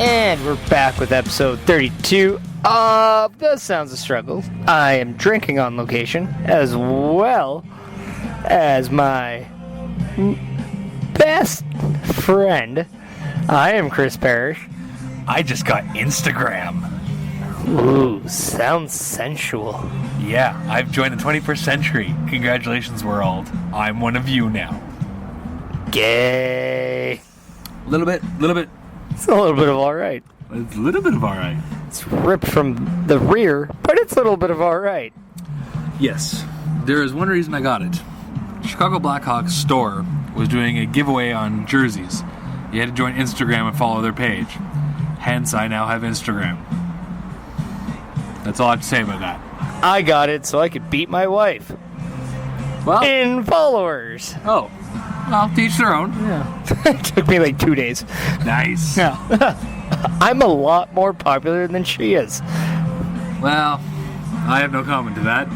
And we're back with episode 32 of The Sounds of Struggle. I am drinking on location, as well as my best friend. I am Chris Perish. I just got Instagram. Ooh, sounds sensual. Yeah, I've joined the 21st century. Congratulations, world. I'm one of you now. Gay. Little bit. It's a little bit of alright. It's a little bit of alright. It's ripped from the rear, but it's a little bit of alright. Yes, there is one reason I got it. Chicago Blackhawks store was doing a giveaway on jerseys. You had to join Instagram and follow their page. Hence, I now have Instagram. That's all I have to say about that. I got it so I could beat my wife. Well, In followers. oh, well, to each their own. Yeah. It took me like 2 days. Nice. Yeah. I'm a lot more popular than she is. Well, I have no comment to that.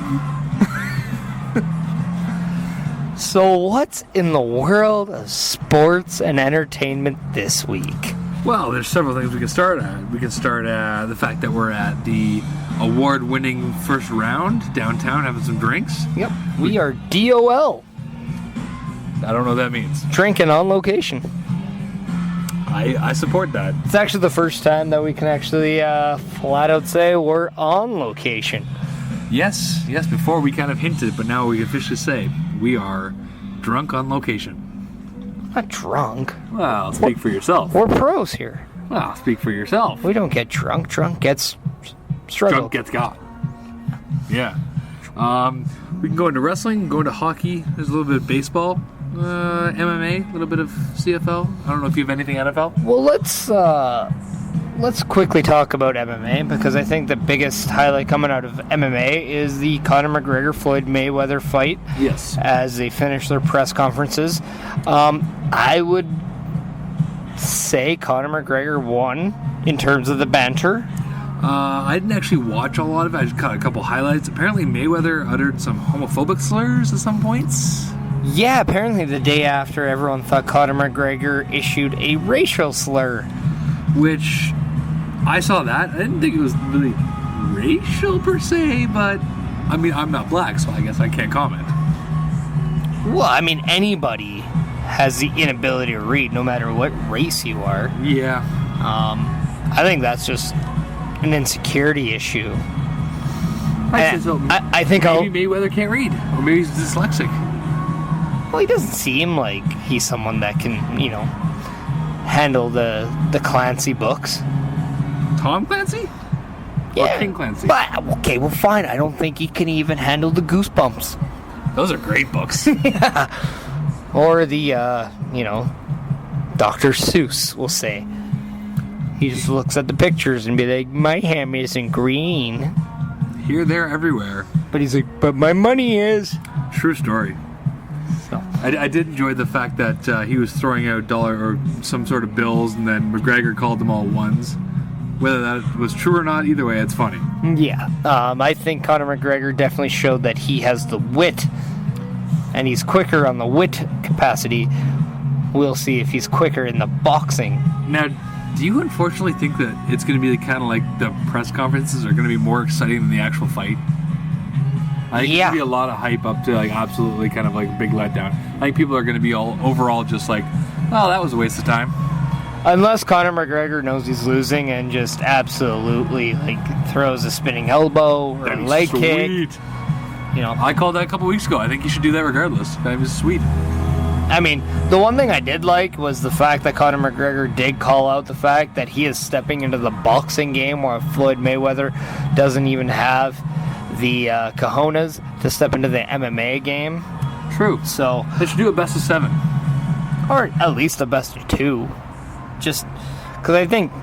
So what's in the world of sports and entertainment this week? Well, there's several things we can start at. We can start at the fact that we're at the award-winning first round downtown having some drinks. Yep. We are DOL. I don't know what that means. Drinking on location. I support that. It's actually the first time that we can actually flat out say we're on location. Yes, before we kind of hinted, but now we officially say we are drunk on location. Not drunk. Well, speak for yourself. We're pros here. Well, speak for yourself. We don't get drunk. Drunk gets struggle. Drunk gets got. Yeah. We can go into wrestling, go into hockey. There's a little bit of baseball. MMA, a little bit of CFL. I don't know if you have anything NFL. Well, let's quickly talk about MMA, because I think the biggest highlight coming out of MMA is the Conor McGregor-Floyd Mayweather fight. Yes. As they finish their press conferences. I would say Conor McGregor won in terms of the banter. I didn't actually watch a lot of it. I just caught a couple highlights. Apparently Mayweather uttered some homophobic slurs at some points. Yeah, apparently the day after, everyone thought Conor McGregor issued a racial slur. Which, I saw that. I didn't think it was really racial per se, but, I mean, I'm not black, so I guess I can't comment. Well, I mean, anybody has the inability to read, no matter what race you are. Yeah. I think that's just an insecurity issue. I think maybe Mayweather can't read, or maybe he's dyslexic. Well, he doesn't seem like he's someone that can, handle the Clancy books. Tom Clancy? Yeah. Or King Clancy? But, okay, well, fine. I don't think he can even handle the Goosebumps. Those are great books. Yeah. Or the, Dr. Seuss, we'll say. He just looks at the pictures and be like, my ham isn't green. Here, there, everywhere. But he's like, but my money is. True story. So. I did enjoy the fact that he was throwing out dollar or some sort of bills, and then McGregor called them all ones. Whether that was true or not, either way, it's funny. Yeah. I think Conor McGregor definitely showed that he has the wit, and he's quicker on the wit capacity. We'll see if he's quicker in the boxing. Now, do you unfortunately think that it's going to be kind of like the press conferences are going to be more exciting than the actual fight? I think there's going to be a lot of hype up to absolutely kind of like big letdown. I think people are going to be all overall just like, oh, that was a waste of time. Unless Conor McGregor knows he's losing and just absolutely throws a spinning elbow or a leg kick. I called that a couple weeks ago. I think you should do that regardless. That was sweet. I mean, the one thing I did like was the fact that Conor McGregor did call out the fact that he is stepping into the boxing game while Floyd Mayweather doesn't even have the cojones to step into the MMA game. True. So they should do a best of 7. Or at least a best of 2. Just because I think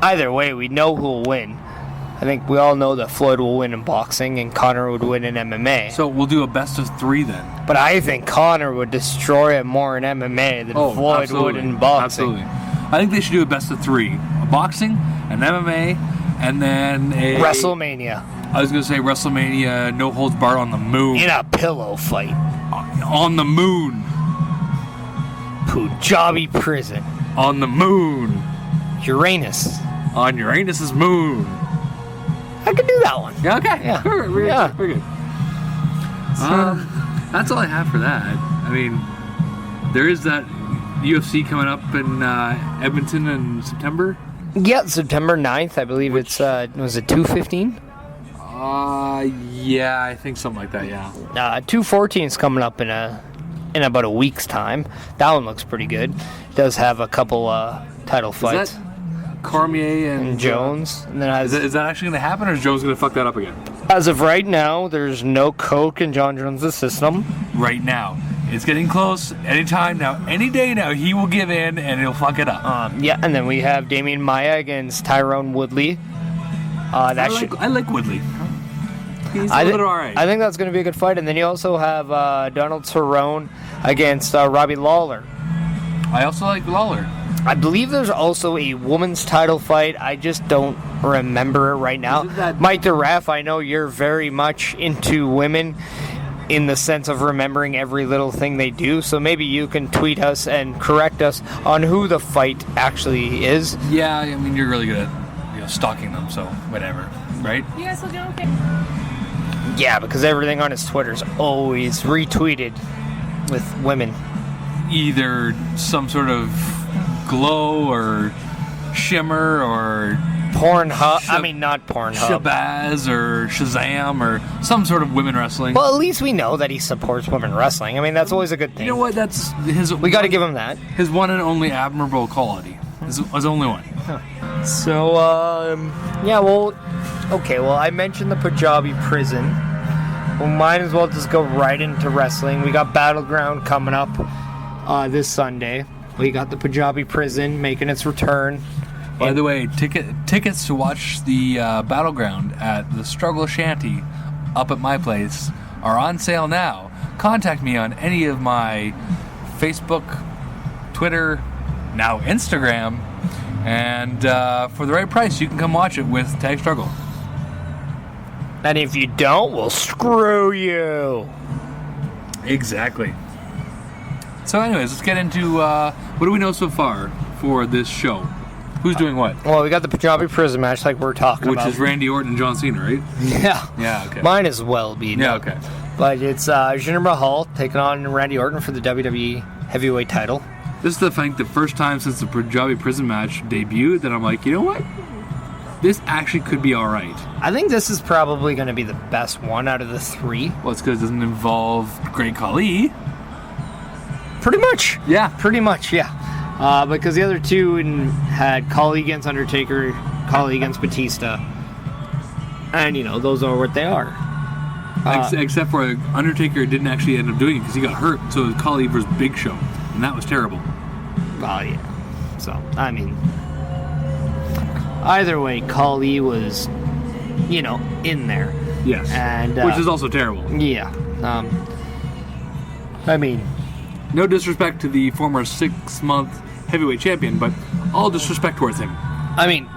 either way we know who will win. I think we all know that Floyd will win in boxing and Conor would win in MMA. So we'll do a best of 3 then. But I think Conor would destroy it more in MMA than Floyd would in boxing. Absolutely. I think they should do a best of 3. A boxing, an MMA, and then a... WrestleMania. I was going to say WrestleMania, no holds barred on the moon. In a pillow fight. On the moon. Punjabi prison. On the moon. Uranus. On Uranus's moon. I could do that one. Yeah, okay. Yeah. Very good. That's all I have for that. I mean, there is that UFC coming up in Edmonton in September. Yeah, September 9th. I believe was it 2:15? Yeah, I think something like that, yeah. 2:14 is coming up in about a week's time. That one looks pretty good. It does have a couple title fights. Is that Cormier and Jones? And then is that actually going to happen, or is Jones going to fuck that up again? As of right now, there's no coke in John Jones' system. Right now. It's getting close. Anytime now, any day now, he will give in and he'll fuck it up. Yeah, and then we have Damian Maia against Tyrone Woodley. I like Woodley. He's a little alright. I think that's going to be a good fight. And then you also have Donald Cerrone against Robbie Lawler. I also like Lawler. I believe there's also a women's title fight. I just don't remember it right now. Mike the Ref, I know you're very much into women in the sense of remembering every little thing they do, so maybe you can tweet us and correct us on who the fight actually is. Yeah, I mean, you're really good at stalking them, so whatever, right? You guys looking okay? Yeah, because everything on his Twitter's always retweeted with women. Either some sort of glow or shimmer or Pornhub. Not Pornhub. Shabazz or Shazam or some sort of women wrestling. Well, at least we know that he supports women wrestling. I mean, that's always a good thing. You know what? That's his. We got to give him that. His one and only admirable quality. His only one. Huh. So, yeah. Well, okay. Well, I mentioned the Punjabi prison. We might as well just go right into wrestling. We got Battleground coming up this Sunday. We got the Punjabi prison making its return. By the way, tickets to watch the Battleground at the Struggle Shanty up at my place are on sale now. Contact me on any of my Facebook, Twitter, now Instagram, and for the right price, you can come watch it with Tag Struggle. And if you don't, we'll screw you. Exactly. So anyways, let's get into what do we know so far for this show? Who's doing what? Well, we got the Punjabi prison match like we're talking about. Which is Randy Orton and John Cena, right? Yeah. Yeah, okay. Mine as well be. Yeah, okay. But it's Jinder Mahal taking on Randy Orton for the WWE Heavyweight title. This is the first time since the Punjabi prison match debuted that I'm like, you know what? This actually could be alright. I think this is probably going to be the best one out of the three. Well, it's because it doesn't involve Great Khali. Pretty much. Yeah. Pretty much, yeah. Because the other two had Khali against Undertaker, Khali against Batista. And, those are what they are. Except for Undertaker didn't actually end up doing it because he got hurt. So it was Khali versus Big Show. And that was terrible. Well, yeah. So, I mean, either way, Khali was, in there. Yes. And which is also terrible. Yeah. I mean, no disrespect to the former 6-month heavyweight champion, but all disrespect towards him. I mean,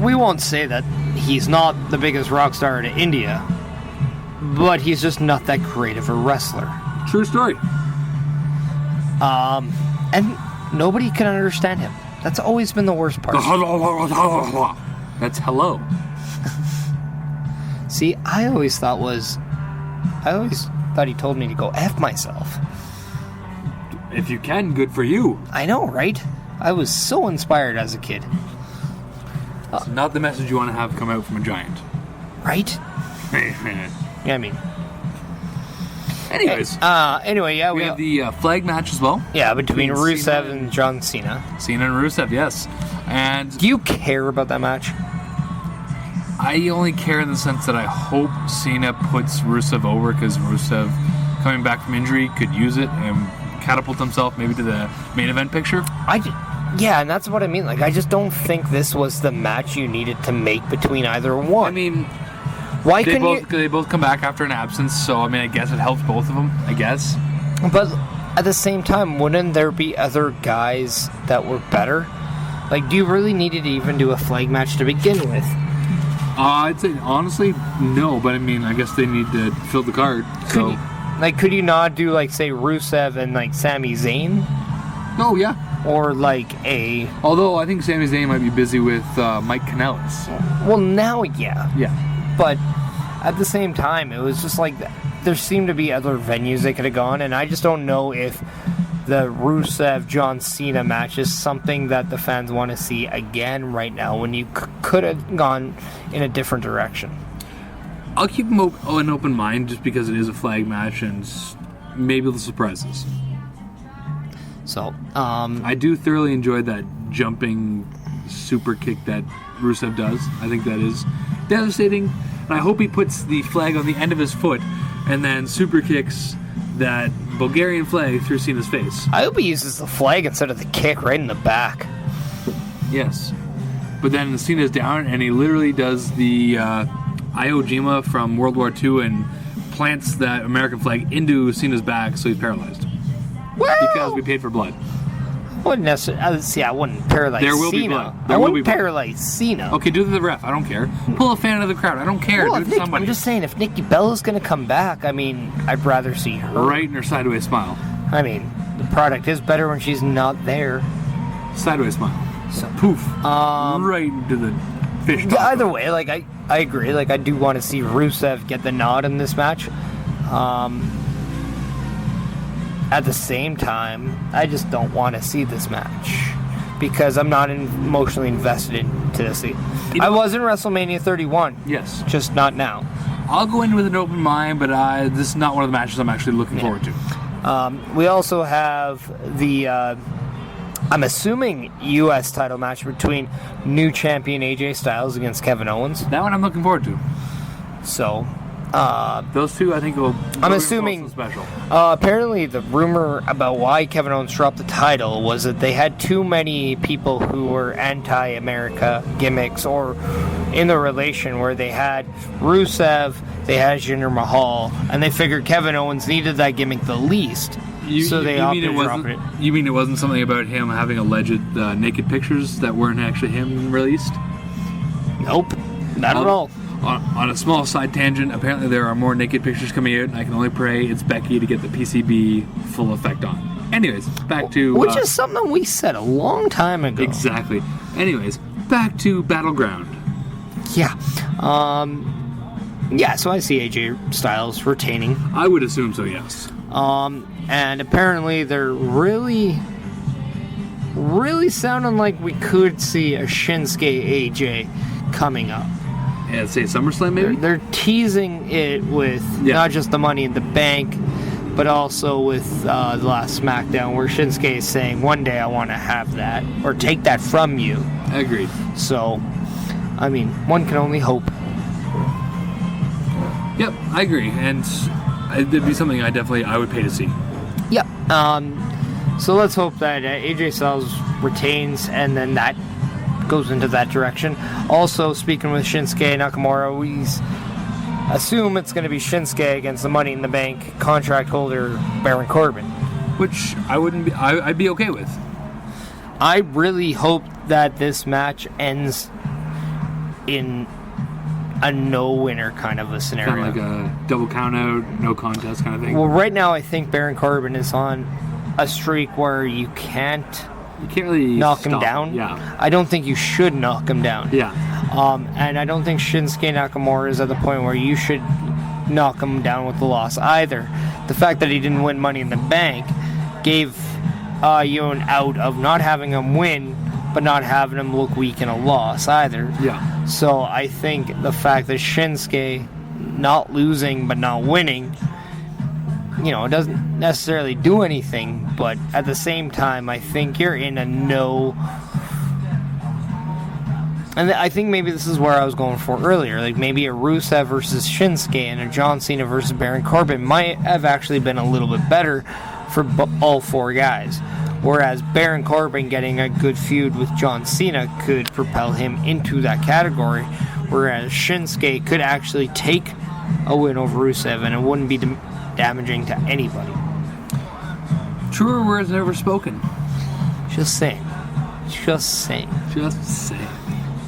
we won't say that he's not the biggest rock star in India, but he's just not that great of a wrestler. True story. And nobody can understand him. That's always been the worst part. That's hello. See, I always thought he told me to go F myself. If you can, good for you. I know, right? I was so inspired as a kid. It's not the message you want to have come out from a giant. Right? Yeah, I mean. Anyways. Anyway, yeah. We have the flag match as well. Yeah, between Rusev and John Cena. Cena and Rusev, yes. And do you care about that match? I only care in the sense that I hope Cena puts Rusev over because Rusev, coming back from injury, could use it and catapult himself maybe to the main event picture. Yeah, and that's what I mean. Like, I just don't think this was the match you needed to make between either one. I mean, why they both come back after an absence, so I mean, I guess it helps both of them. I guess. But at the same time, wouldn't there be other guys that were better? Like, do you really need to even do a flag match to begin with? I'd say honestly, no. But I mean, I guess they need to fill the card. Could you not do, like, say, Rusev and, like, Sami Zayn? Oh, yeah. Or like a... Although I think Sami Zayn might be busy with Mike Kanellis. Well, now, yeah. Yeah. But at the same time, it was just like there seemed to be other venues they could have gone, and I just don't know if the Rusev-John Cena match is something that the fans want to see again right now when you could have gone in a different direction. I'll keep an open mind just because it is a flag match and maybe the surprises. So, I do thoroughly enjoy that jumping super kick that Rusev does. I think that is devastating. And I hope he puts the flag on the end of his foot and then super kicks that Bulgarian flag through Cena's face. I hope he uses the flag instead of the kick right in the back. Yes. But then Cena's down and he literally does the Iwo Jima from World War II and plants that American flag into Cena's back so he's paralyzed. Well, because we paid for blood. I wouldn't necessarily. See, I wouldn't paralyze Cena. There will be blood. I wouldn't paralyze Cena. Okay, do it to the ref. I don't care. Pull a fan out of the crowd. I don't care. Well, do it to somebody. I'm just saying, if Nikki Bella's going to come back, I mean, I'd rather see her. Right in her sideways smile. I mean, the product is better when she's not there. Sideways smile. So, poof. Right into the fish. Yeah, either way, like, I agree. Like, I do want to see Rusev get the nod in this match. At the same time, I just don't want to see this match because I'm not emotionally invested into this. I was in WrestleMania 31. Yes. Just not now. I'll go in with an open mind, but this is not one of the matches I'm actually looking forward to. We also have the, I'm assuming, U.S. title match between new champion AJ Styles against Kevin Owens. That one I'm looking forward to. So... those two, I think, will. I'm assuming. Special. Apparently, the rumor about why Kevin Owens dropped the title was that they had too many people who were anti-America gimmicks, or in the relation where they had Rusev, they had Jinder Mahal, and they figured Kevin Owens needed that gimmick the least. So they opted to drop it. You mean it wasn't something about him having alleged naked pictures that weren't actually him released? Nope, not at all. On a small side tangent, apparently there are more naked pictures coming out, and I can only pray it's Becky to get the PCB full effect on. Anyways, back to... Which is something we said a long time ago. Exactly. Anyways, back to Battleground. Yeah. Yeah, so I see AJ Styles retaining. I would assume so, yes. And apparently they're really sounding like we could see a Shinsuke AJ coming up. Yeah, say SummerSlam, maybe? They're teasing it with not just the Money in the Bank, but also with the last SmackDown, where Shinsuke is saying, one day I want to have that, or take that from you. Agreed. So, I mean, one can only hope. Yep, I agree, and it'd be something I would pay to see. Yep. So let's hope that AJ Styles retains, and then that goes into that direction. Also, speaking with Shinsuke Nakamura, we assume it's going to be Shinsuke against the Money in the Bank contract holder Baron Corbin, which I'd be okay with. I really hope that this match ends in a no-winner kind of a scenario. Kind of like a double count-out, no contest kind of thing. Well, right now I think Baron Corbin is on a streak where you can't really knock him down. Yeah. I don't think you should knock him down. Yeah. And I don't think Shinsuke Nakamura is at the point where you should knock him down with the loss either. The fact that he didn't win Money in the Bank gave you an out of not having him win, but not having him look weak in a loss either. Yeah. So I think the fact that Shinsuke not losing but not winning, it doesn't necessarily do anything, but at the same time, I think you're in a no... And I think maybe this is where I was going for earlier. Like, maybe a Rusev versus Shinsuke and a John Cena versus Baron Corbin might have actually been a little bit better for all four guys. Whereas Baron Corbin getting a good feud with John Cena could propel him into that category. Whereas Shinsuke could actually take a win over Rusev, and it wouldn't be damaging to anybody. Truer words never spoken. Just saying.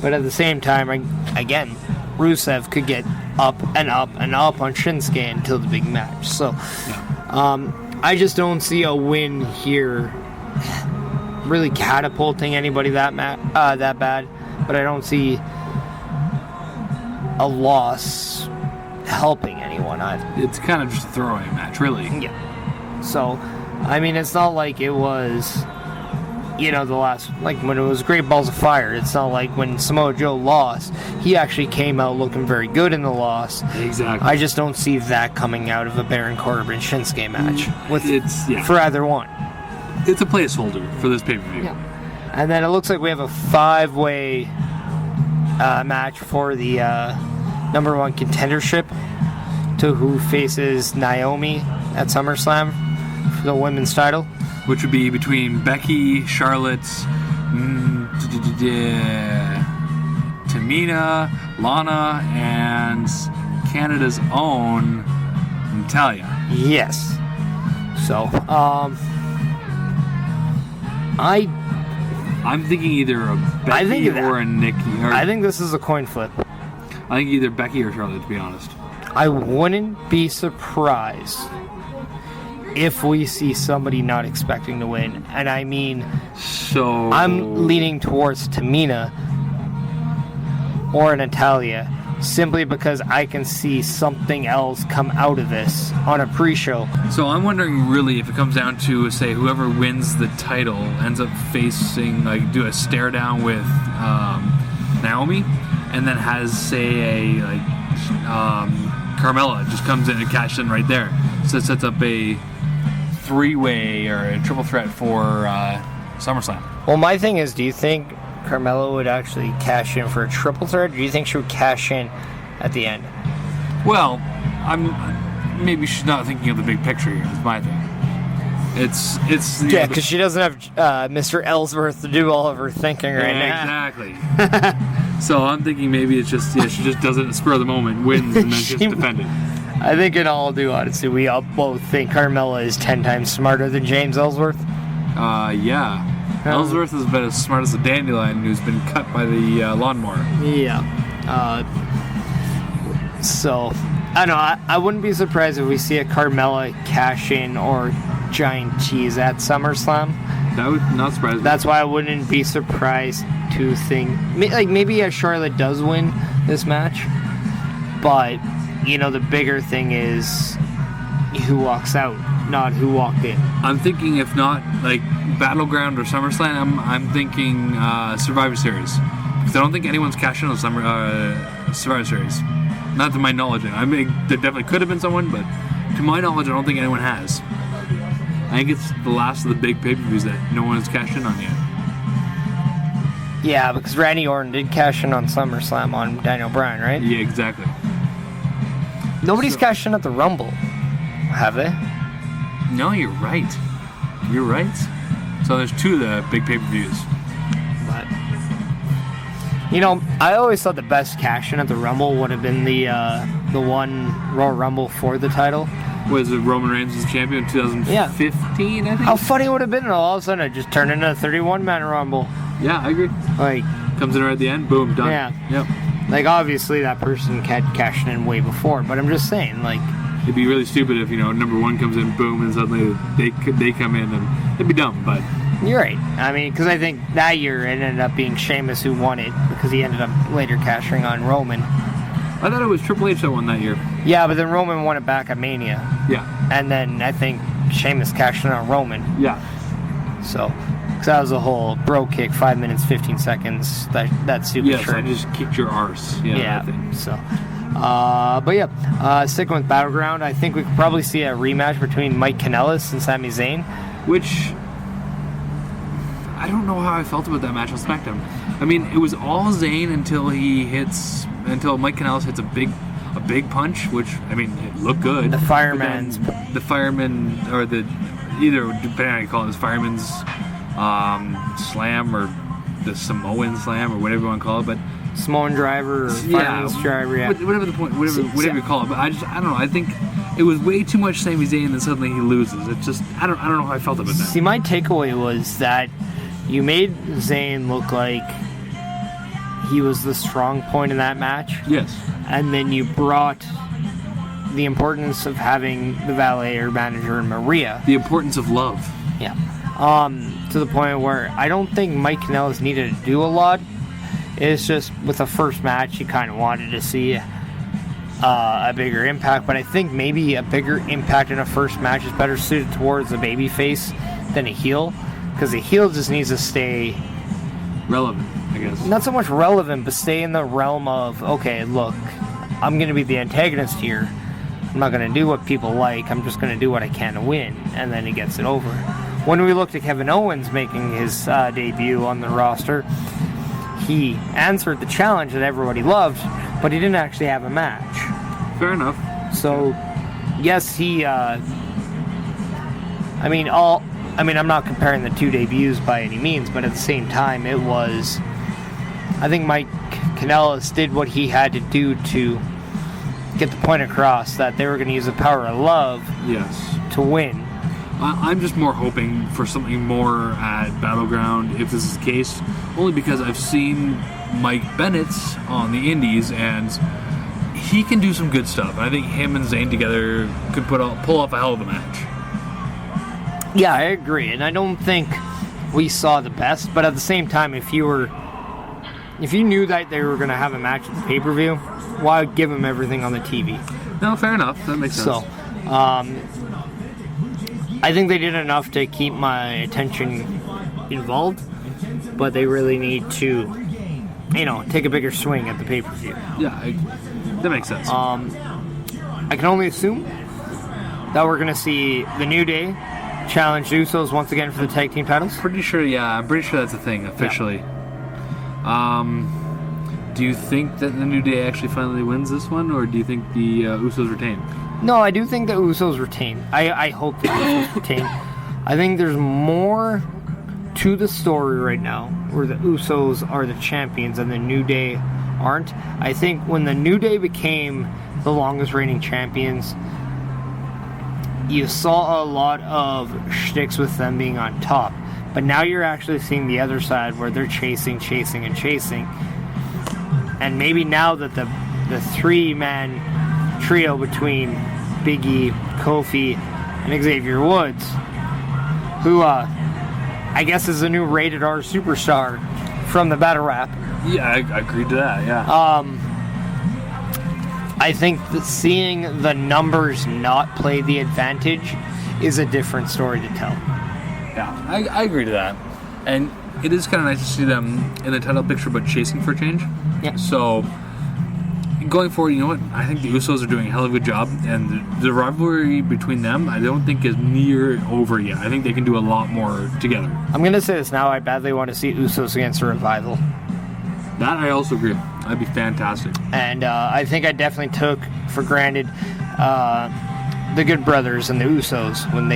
But at the same time, again, Rusev could get up and up and up on Shinsuke until the big match. So, I just don't see a win here really catapulting anybody that bad, but I don't see a loss helping anyone either. It's kind of just a throwaway match, really. Yeah. So, I mean, it's not like it was, the last, like when it was Great Balls of Fire. It's not like when Samoa Joe lost, he actually came out looking very good in the loss. Exactly. I just don't see that coming out of a Baron Corbin Shinsuke match for either one. It's a placeholder for this pay-per-view. Yeah. And then it looks like we have a 5-way match for the number 1 contendership to who faces Naomi at SummerSlam for the women's title. Which would be between Becky, Charlotte, Tamina, Lana, and Canada's own Natalya. Yes. So, I'm thinking either a Becky or a Nikki. I think this is a coin flip. I think either Becky or Charlotte, to be honest. I wouldn't be surprised if we see somebody not expecting to win. And I mean, so I'm leaning towards Tamina or Natalya simply because I can see something else come out of this on a pre-show. So I'm wondering really if it comes down to, say, whoever wins the title ends up facing, like, do a stare down with Naomi, and then has, say, Carmella just comes in and cashes in right there. So it sets up a 3-way or a triple threat for SummerSlam. Well, my thing is, do you think Carmella would actually cash in for a triple threat, or do you think she would cash in at the end? Well, maybe she's not thinking of the big picture here. That's my thing. It's because she doesn't have Mr. Ellsworth to do all of her thinking right now. Exactly. So I'm thinking maybe it's just she just does it at the spur of the moment, wins, and then just defend it. I think in all due honesty, we all both think Carmella is 10 times smarter than James Ellsworth. Yeah. Ellsworth is about as smart as a dandelion who's been cut by the lawnmower. Yeah. So, I don't know. I wouldn't be surprised if we see a Carmella cash in or giant cheese at SummerSlam. That would not surprise me. That's why I wouldn't be surprised to think, like, maybe a Charlotte does win this match, but the bigger thing is who walks out, not who walked in. I'm thinking if not like Battleground or SummerSlam, I'm thinking Survivor Series, because I don't think anyone's cashed in on Survivor Series. Not to my knowledge. I mean, there definitely could have been someone, but to my knowledge, I don't think anyone has. I think it's the last of the big pay-per-views that no one has cashed in on yet. Yeah, because Randy Orton did cash in on SummerSlam on Daniel Bryan, right? Yeah, exactly. Nobody's cashed in at the Rumble, have they? No, you're right. You're right. So there's 2 of the big pay-per-views. But I always thought the best cash in at the Rumble would have been the one Royal Rumble for the title. Was it Roman Reigns was champion in 2015, I think? How funny would it have been if all of a sudden it just turned into a 31-man Rumble? Yeah, I agree. Like, comes in right at the end, boom, done. Yeah. Yep. Like, obviously that person had cashed in way before, but I'm just saying, like, it'd be really stupid if number 1 comes in, boom, and suddenly they come in, and it'd be dumb. But you're right. I mean, because I think that year it ended up being Sheamus who won it, because he ended up later cashing on Roman. I thought it was Triple H that won that year. Yeah, but then Roman won it back at Mania. Yeah. And then I think Sheamus cashed in on Roman. Yeah. So, because that was a whole bro kick, 5 minutes, 15 seconds. That stupid yes, shirt. I just kicked your arse. Yeah. That thing. So, but yeah, sticking with Battleground, I think we could probably see a rematch between Mike Kanellis and Sami Zayn. Which, I don't know how I felt about that match on SmackDown. I mean, it was all Zayn until Mike Kanellis hits a big punch, which, I mean, it looked good. The fireman's... The fireman, or either, depending on how you call it, fireman's slam, or the Samoan slam, or whatever you want to call it, but... Samoan driver, or fireman's driver, yeah. Whatever the point, whatever you call it, but I don't know, I think it was way too much Sami Zayn, and then suddenly he loses. It's just, I don't know how I felt about that. See, my takeaway was that you made Zayn look like he was the strong point in that match. Yes. And then you brought the importance of having the valet or manager and Maria. The importance of love. Yeah. To the point where I don't think Mike Kanellis needed to do a lot. It's just with the first match, you kind of wanted to see a bigger impact. But I think maybe a bigger impact in a first match is better suited towards a babyface than a heel. Because a heel just needs to stay relevant, I guess. Not so much relevant, but stay in the realm of, okay, look, I'm going to be the antagonist here. I'm not going to do what people like. I'm just going to do what I can to win. And then he gets it over. When we looked at Kevin Owens making his debut on the roster, he answered the challenge that everybody loved, but he didn't actually have a match. Fair enough. So, yes, he... I'm not comparing the two debuts by any means, but at the same time, it was... I think Mike Kanellis did what he had to do to get the point across that they were going to use the power of love to win. I'm just more hoping for something more at Battleground, if this is the case, only because I've seen Mike Bennett's on the Indies, and he can do some good stuff. I think him and Zayn together could pull off a hell of a match. Yeah, I agree, and I don't think we saw the best, but at the same time, if you knew that they were going to have a match at the pay-per-view, why give them everything on the TV? No, fair enough. That makes sense. So, I think they did enough to keep my attention involved, but they really need to, take a bigger swing at the pay-per-view. Yeah, that makes sense. I can only assume that we're going to see the New Day challenge Usos once again for the tag team titles. I'm pretty sure that's a thing, officially. Yeah. Do you think that the New Day actually finally wins this one, or do you think the Usos retain? No, I do think the Usos retain. I hope the Usos retain. I think there's more to the story right now where the Usos are the champions and the New Day aren't. I think when the New Day became the longest reigning champions, you saw a lot of shticks with them being on top. But now you're actually seeing the other side where they're chasing. And maybe now that the three-man trio between Big E, Kofi, and Xavier Woods, who I guess is a new rated R superstar from the Battle Rap. Yeah, I agreed to that, yeah. I think that seeing the numbers not play the advantage is a different story to tell. Yeah, I agree to that. And it is kind of nice to see them in the title picture, but chasing for change. Yeah. So, going forward, you know what? I think the Usos are doing a hell of a good job, and the rivalry between them, I don't think is near over yet. I think they can do a lot more together. I'm going to say this now. I badly want to see Usos against a Revival. That I also agree. That'd be fantastic. And I think I definitely took for granted the Good Brothers and the Usos when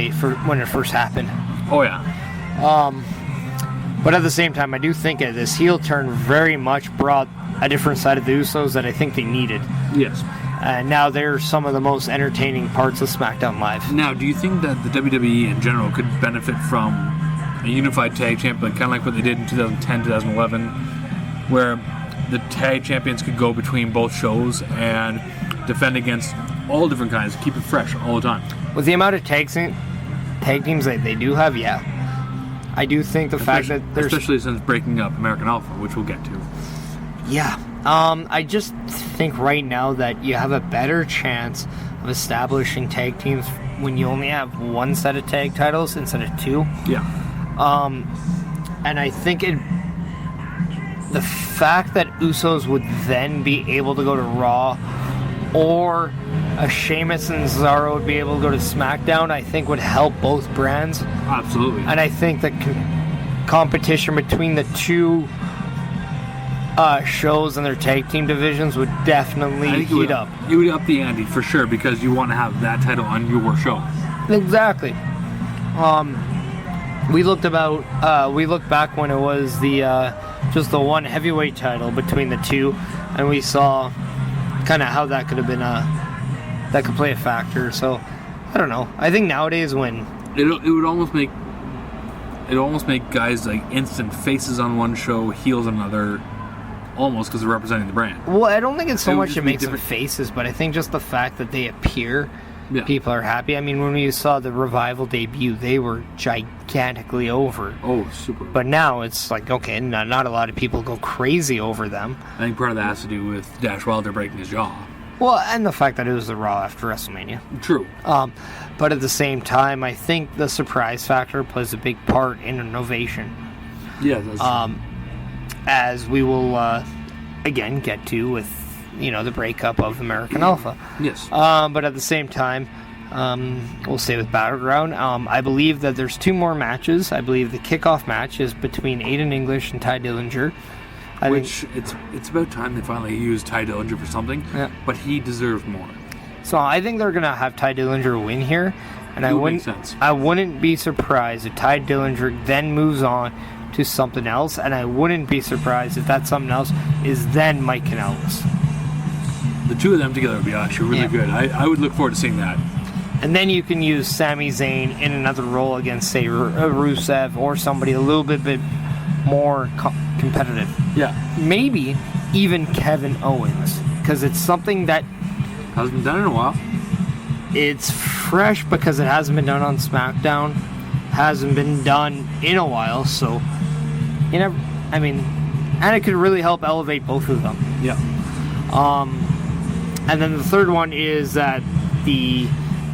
it first happened. Oh, yeah. But at the same time, I do think this heel turn very much brought a different side of the Usos that I think they needed. Yes. And now they're some of the most entertaining parts of SmackDown Live. Now, do you think that the WWE in general could benefit from a unified tag champion, kind of like what they did in 2010, 2011, where the tag champions could go between both shows and defend against all different kinds, keep it fresh all the time? With the amount of tag teams that they do have, yeah. I do think the fact that there's... Especially since breaking up American Alpha, which we'll get to. Yeah. I just think right now that you have a better chance of establishing tag teams when you only have one set of tag titles instead of two. Yeah. And I think the fact that Usos would then be able to go to Raw, or a Sheamus and Cesaro would be able to go to SmackDown, I think would help both brands. Absolutely. And I think the competition between the two shows and their tag team divisions would definitely heat up. You would up the ante for sure, because you want to have that title on your show. Exactly. We looked back when it was just the one heavyweight title between the two, and we saw kind of how that could have been that could play a factor. So I don't know. I think nowadays when it would almost make guys like instant faces on one show, heels on another, almost because they're representing the brand. Well, I don't think it's so much it makes them faces, but I think just the fact that they appear people are happy. I mean, when we saw the Revival debut, they were gigantically over. Oh, super. But now it's like, okay, not a lot of people go crazy over them. I think part of that has to do with Dash Wilder breaking his jaw. Well, and the fact that it was the Raw after WrestleMania. True. But at the same time, I think the surprise factor plays a big part in an ovation. Yeah, that's true. As we will, again, get to with, the breakup of American Alpha. Yes. But at the same time, we'll stay with Battleground. I believe that there's 2 more matches. I believe the kickoff match is between Aiden English and Ty Dillinger. It's about time they finally used Ty Dillinger for something, but he deserved more. So I think they're going to have Ty Dillinger win here, and I wouldn't be surprised if Ty Dillinger then moves on to something else, and I wouldn't be surprised if that something else is then Mike Kanellis. The 2 of them together would be actually really good. I would look forward to seeing that. And then you can use Sami Zayn in another role against, say, Rusev or somebody a little bit more competitive. Yeah. Maybe even Kevin Owens, because it's something that hasn't been done in a while. It's fresh because it hasn't been done on SmackDown, hasn't been done in a while, so and it could really help elevate both of them. Yeah. And then the third one is that the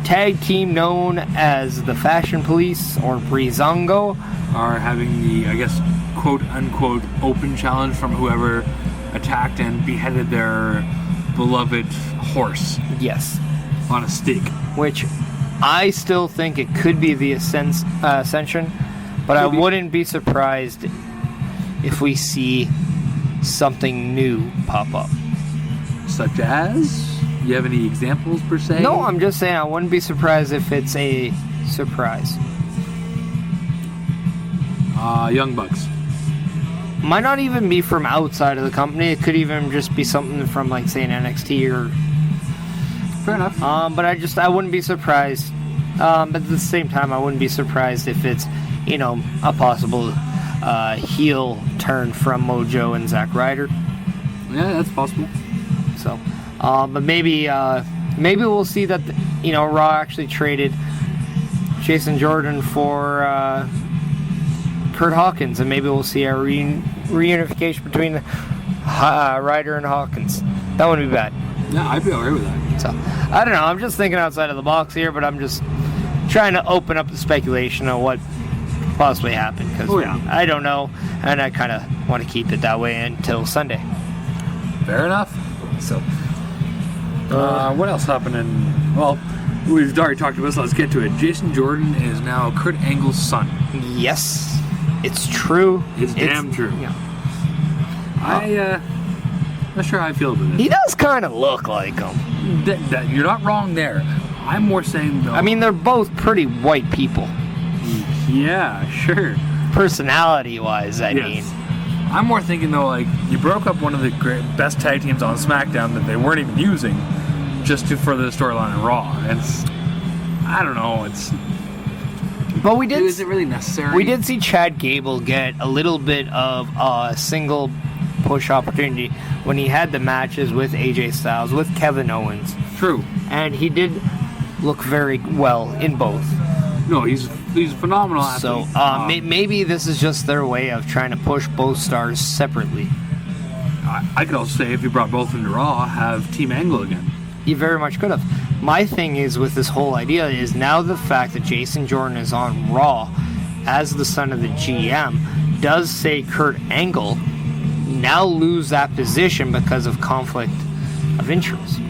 tag team known as the Fashion Police or Breezango are having the, I guess, quote-unquote open challenge from whoever attacked and beheaded their beloved horse. Yes. On a stake. Which I still think it could be the Ascension, but I wouldn't be surprised if we see something new pop up. Such as? You have any examples per se? No, I'm just saying I wouldn't be surprised if it's a surprise. Young Bucks. Might not even be from outside of the company. It could even just be something from, like, say, an NXT or... Fair enough. But I wouldn't be surprised. But at the same time, I wouldn't be surprised if it's, a possible heel turn from Mojo and Zack Ryder. Yeah, that's possible. So, but maybe we'll see that, Raw actually traded Jason Jordan for Kurt Hawkins, and maybe we'll see a reunification between Ryder and Hawkins. That wouldn't be bad. Yeah, I'd be alright with that. So, I don't know. I'm just thinking outside of the box here, but I'm just trying to open up the speculation of what possibly happened, because I don't know, and I kind of want to keep it that way until Sunday. Fair enough. So, what else happened in... Well, we've already talked about this. Let's get to it. Jason Jordan is now Kurt Angle's son. Yes, it's true. It's damn true. Yeah. I'm not sure how I feel about it. He does kind of look like him. You're not wrong there. I'm more saying, though... I mean, they're both pretty white people. Yeah, sure. Personality-wise, I mean. I'm more thinking, though, like, you broke up one of the best tag teams on SmackDown that they weren't even using just to further the storyline in Raw. I don't know, But we did... Is it really necessary? We did see Chad Gable get a little bit of a single push opportunity when he had the matches with AJ Styles, with Kevin Owens. True. And he did look very well in both. No, he's a phenomenal athlete. So maybe this is just their way of trying to push both stars separately. I could also say, if you brought both into Raw, have Team Angle again. You very much could have. My thing is with this whole idea is now the fact that Jason Jordan is on Raw as the son of the GM does say Kurt Angle now lose that position because of conflict of interest.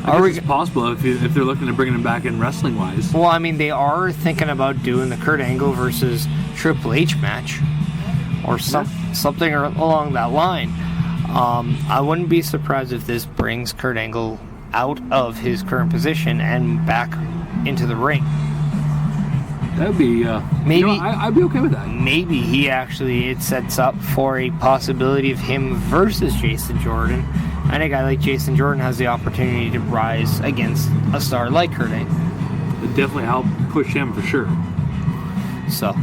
It's possible if they're looking to bring him back in wrestling-wise. Well, I mean, they are thinking about doing the Kurt Angle versus Triple H match or something along that line. I wouldn't be surprised if this brings Kurt Angle out of his current position and back into the ring. That would be... maybe I'd be okay with that. Maybe it sets up for a possibility of him versus Jason Jordan. And a guy like Jason Jordan has the opportunity to rise against a star like Kurt Angle. It definitely helped push him for sure. So,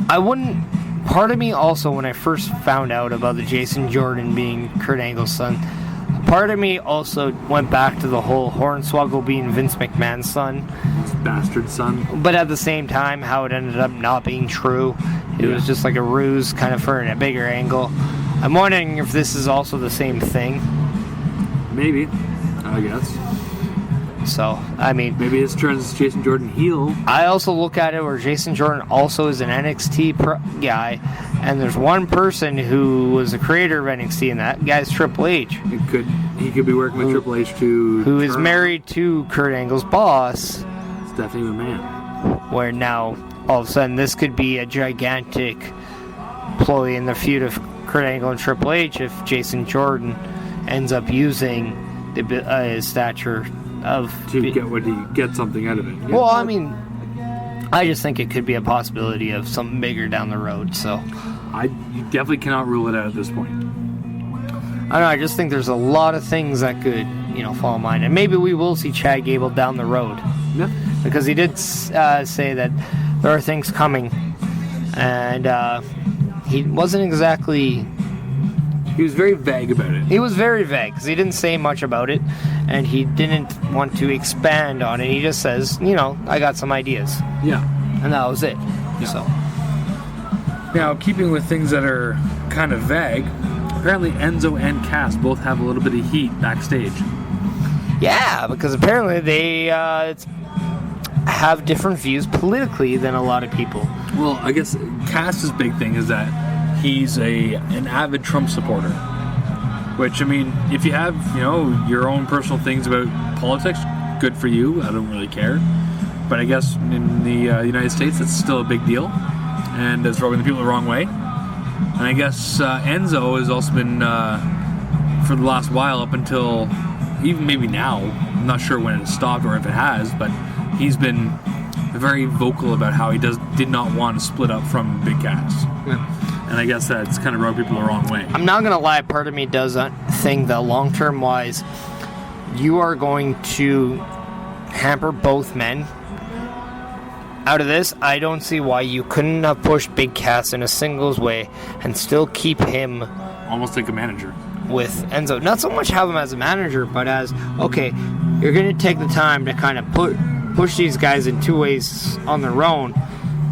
I wouldn't... Part of me also, when I first found out about the Jason Jordan being Kurt Angle's son, part of me also went back to the whole Hornswoggle being Vince McMahon's son. His bastard son. But at the same time, how it ended up not being true. It was just like a ruse, kind of for a bigger angle. I'm wondering if this is also the same thing. Maybe, I guess. So, I mean... Maybe this turns Jason Jordan heel. I also look at it where Jason Jordan also is an NXT guy, and there's one person who was the creator of NXT, and that guy's Triple H. He could be working with Triple H to... Who is married to Kurt Angle's boss. Stephanie McMahon. Where now, all of a sudden, this could be a gigantic ploy in the feud of Kurt Angle and Triple H if Jason Jordan ends up using his stature to get something out of it. Yeah. Well, I mean, I just think it could be a possibility of something bigger down the road. So, you definitely cannot rule it out at this point. I don't know. I just think there's a lot of things that could, fall in line, and maybe we will see Chad Gable down the road. Yeah. Because he did say that there are things coming, and he wasn't exactly. He was very vague about it. He was very vague because he didn't say much about it, and he didn't want to expand on it. He just says, I got some ideas. Yeah. And that was it. Yeah. So. Now, keeping with things that are kind of vague, apparently Enzo and Cass both have a little bit of heat backstage. Yeah, because apparently they have different views politically than a lot of people. Well, I guess Cass's big thing is that he's an avid Trump supporter. Which, I mean, if you have, your own personal things about politics, good for you. I don't really care. But I guess in the United States, it's still a big deal. And it's rubbing the people the wrong way. And I guess Enzo has also been, for the last while, up until even maybe now, I'm not sure when it stopped or if it has, but he's been very vocal about how he did not want to split up from Big Cass. Yeah. And I guess that's kind of rubbed people the wrong way. I'm not going to lie, part of me does think that long-term wise, you are going to hamper both men. Out of this, I don't see why you couldn't have pushed Big Cass in a singles way and still keep him... Almost like a manager. With Enzo. Not so much have him as a manager, but as, okay, you're going to take the time to kind of push these guys in two ways on their own,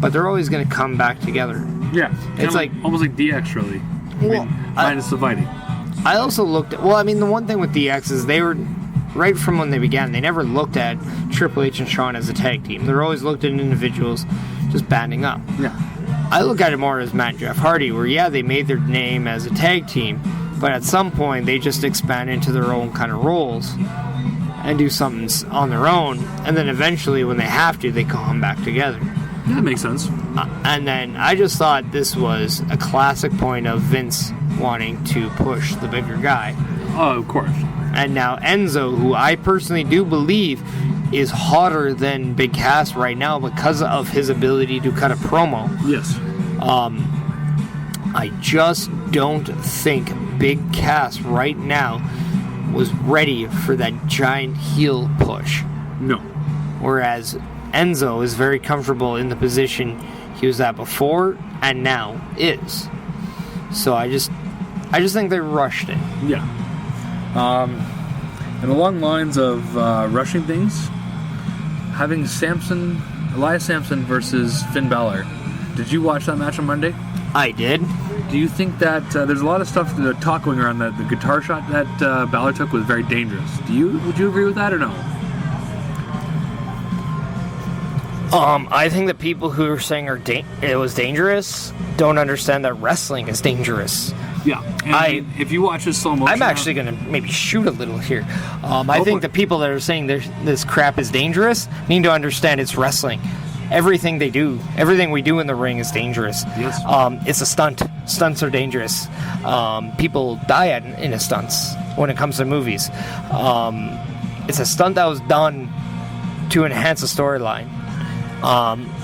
but they're always going to come back together. Yeah, it's like almost like DX, really. Minus the fighting. I also looked at... Well, I mean, the one thing with DX is they were... Right from when they began, they never looked at Triple H and Shaun as a tag team. They're always looked at individuals just banding up. Yeah. I look at it more as Matt and Jeff Hardy, where, yeah, they made their name as a tag team, but at some point they just expand into their own kind of roles and do something on their own, and then eventually, when they have to, they come back together. Yeah, that makes sense. And then I just thought this was a classic point of Vince wanting to push the bigger guy. Oh, of course. And now Enzo, who I personally do believe is hotter than Big Cass right now because of his ability to cut a promo. Yes. I just don't think Big Cass right now was ready for that giant heel push. No. Whereas Enzo is very comfortable in the position he was at before and now is. So I just think they rushed it. Yeah. And along lines of rushing things, having Elias Sampson versus Finn Balor. Did you watch that match on Monday? I did. Do you think that there's a lot of stuff, talk going around that the guitar shot that Balor took was very dangerous? Would you agree with that or no? I think that people who are saying it was dangerous don't understand that wrestling is dangerous. Yeah. And if you watch this slow motion... I'm actually going to maybe shoot a little here. I think the people that are saying this crap is dangerous need to understand it's wrestling. Everything they do, everything we do in the ring is dangerous. Yes. It's a stunt. Stunts are dangerous. People die in a stunts when it comes to movies. It's a stunt that was done to enhance a storyline.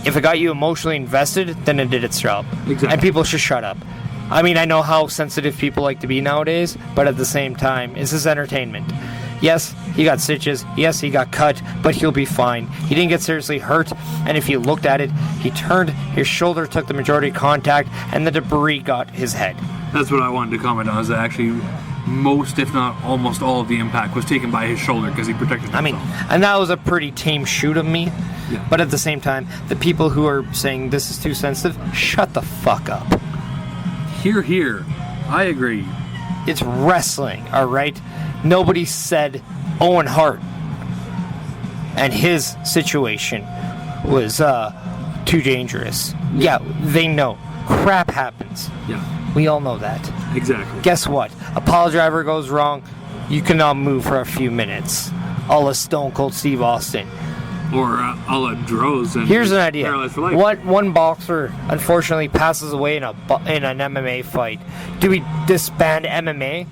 If it got you emotionally invested, then it did its job. Exactly. And people should shut up. I mean, I know how sensitive people like to be nowadays, but at the same time, this is entertainment. Yes, he got stitches. Yes, he got cut, but he'll be fine. He didn't get seriously hurt, and if you looked at it, he turned, his shoulder took the majority of contact, and the debris got his head. That's what I wanted to comment on, is that actually most, if not almost all of the impact was taken by his shoulder because he protected himself. I mean, and that was a pretty tame shoot of me. Yeah. But at the same time, the people who are saying this is too sensitive, shut the fuck up. Hear, hear. I agree. It's wrestling, all right? Nobody said Owen Hart and his situation was too dangerous. Yeah, they know. Crap happens. Yeah. We all know that. Exactly. Guess what? A pile driver goes wrong, you cannot move for a few minutes. A la Stone Cold Steve Austin. Or a la Droz. And here's an idea. Paralyzed for life. One boxer unfortunately passes away in an MMA fight. Do we disband MMA?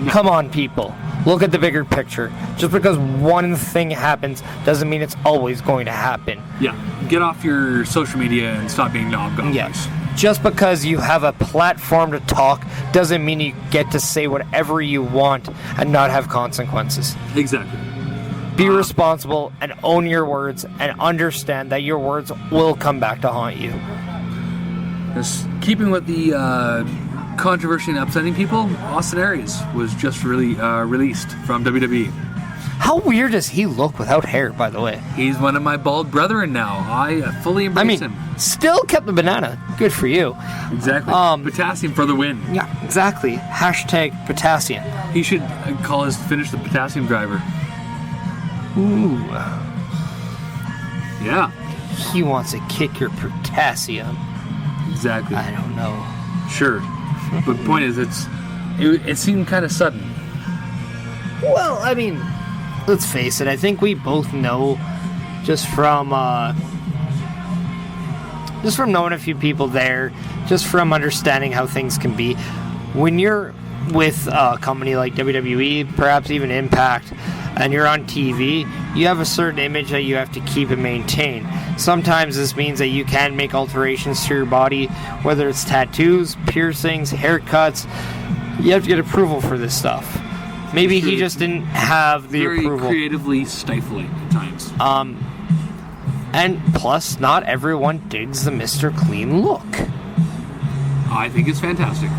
No. Come on, people. Look at the bigger picture. Just because one thing happens doesn't mean it's always going to happen. Yeah. Get off your social media and stop being knob-goblers. Yes. Just because you have a platform to talk doesn't mean you get to say whatever you want and not have consequences. Exactly. Be responsible and own your words and understand that your words will come back to haunt you. Just keeping with the controversy and upsetting people, Austin Aries was just really released from WWE. How weird does he look without hair, by the way? He's one of my bald brethren now. I fully embrace him. Still kept the banana. Good for you. Exactly. Potassium for the win. Yeah, exactly. Hashtag potassium. He should finish the potassium driver. Ooh. Yeah. He wants to kick your potassium. Exactly. I don't know. Sure. But the point is, it seemed kind of sudden. Well, I mean, let's face it. I think we both know, just from knowing a few people there, just from understanding how things can be, when you're with a company like WWE, perhaps even Impact, and you're on TV, you have a certain image that you have to keep and maintain. Sometimes this means that you can make alterations to your body, whether it's tattoos, piercings, haircuts. You have to get approval for this stuff. Maybe he just didn't have the approval. Very creatively stifling at times. And plus, not everyone digs the Mr. Clean look. I think it's fantastic.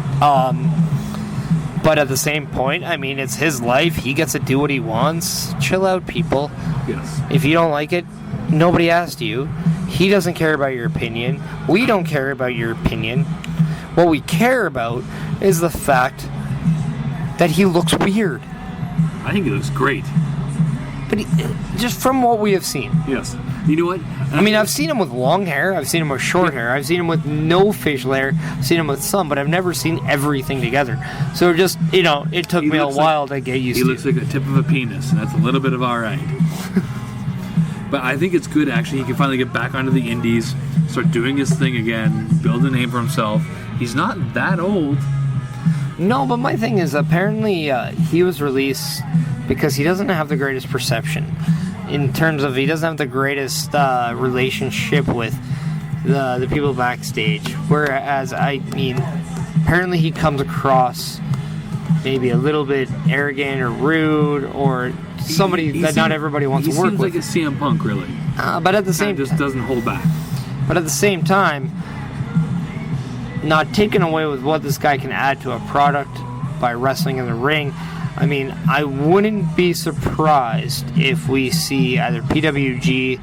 But at the same point, I mean, it's his life. He gets to do what he wants. Chill out, people. Yes. If you don't like it, nobody asked you. He doesn't care about your opinion. We don't care about your opinion. What we care about is the fact that he looks weird. I think he looks great. But just from what we have seen. Yes. You know what? I mean, I've seen him with long hair. I've seen him with short hair. I've seen him with no facial hair. I've seen him with some, but I've never seen everything together. So just, it took me a while to get used to. He looks like the tip of a penis, and that's a little bit of all right. But I think it's good, actually. He can finally get back onto the indies, start doing his thing again, build a name for himself. He's not that old. No, but my thing is, apparently he was released because he doesn't have the greatest perception. In terms of, he doesn't have the greatest relationship with the people backstage. Whereas, apparently he comes across maybe a little bit arrogant or rude, or somebody that not everybody wants to work with. He seems like a CM Punk, really. But at the same time, just doesn't hold back. But at the same time, not taking away with what this guy can add to a product by wrestling in the ring. I mean, I wouldn't be surprised if we see either PWG,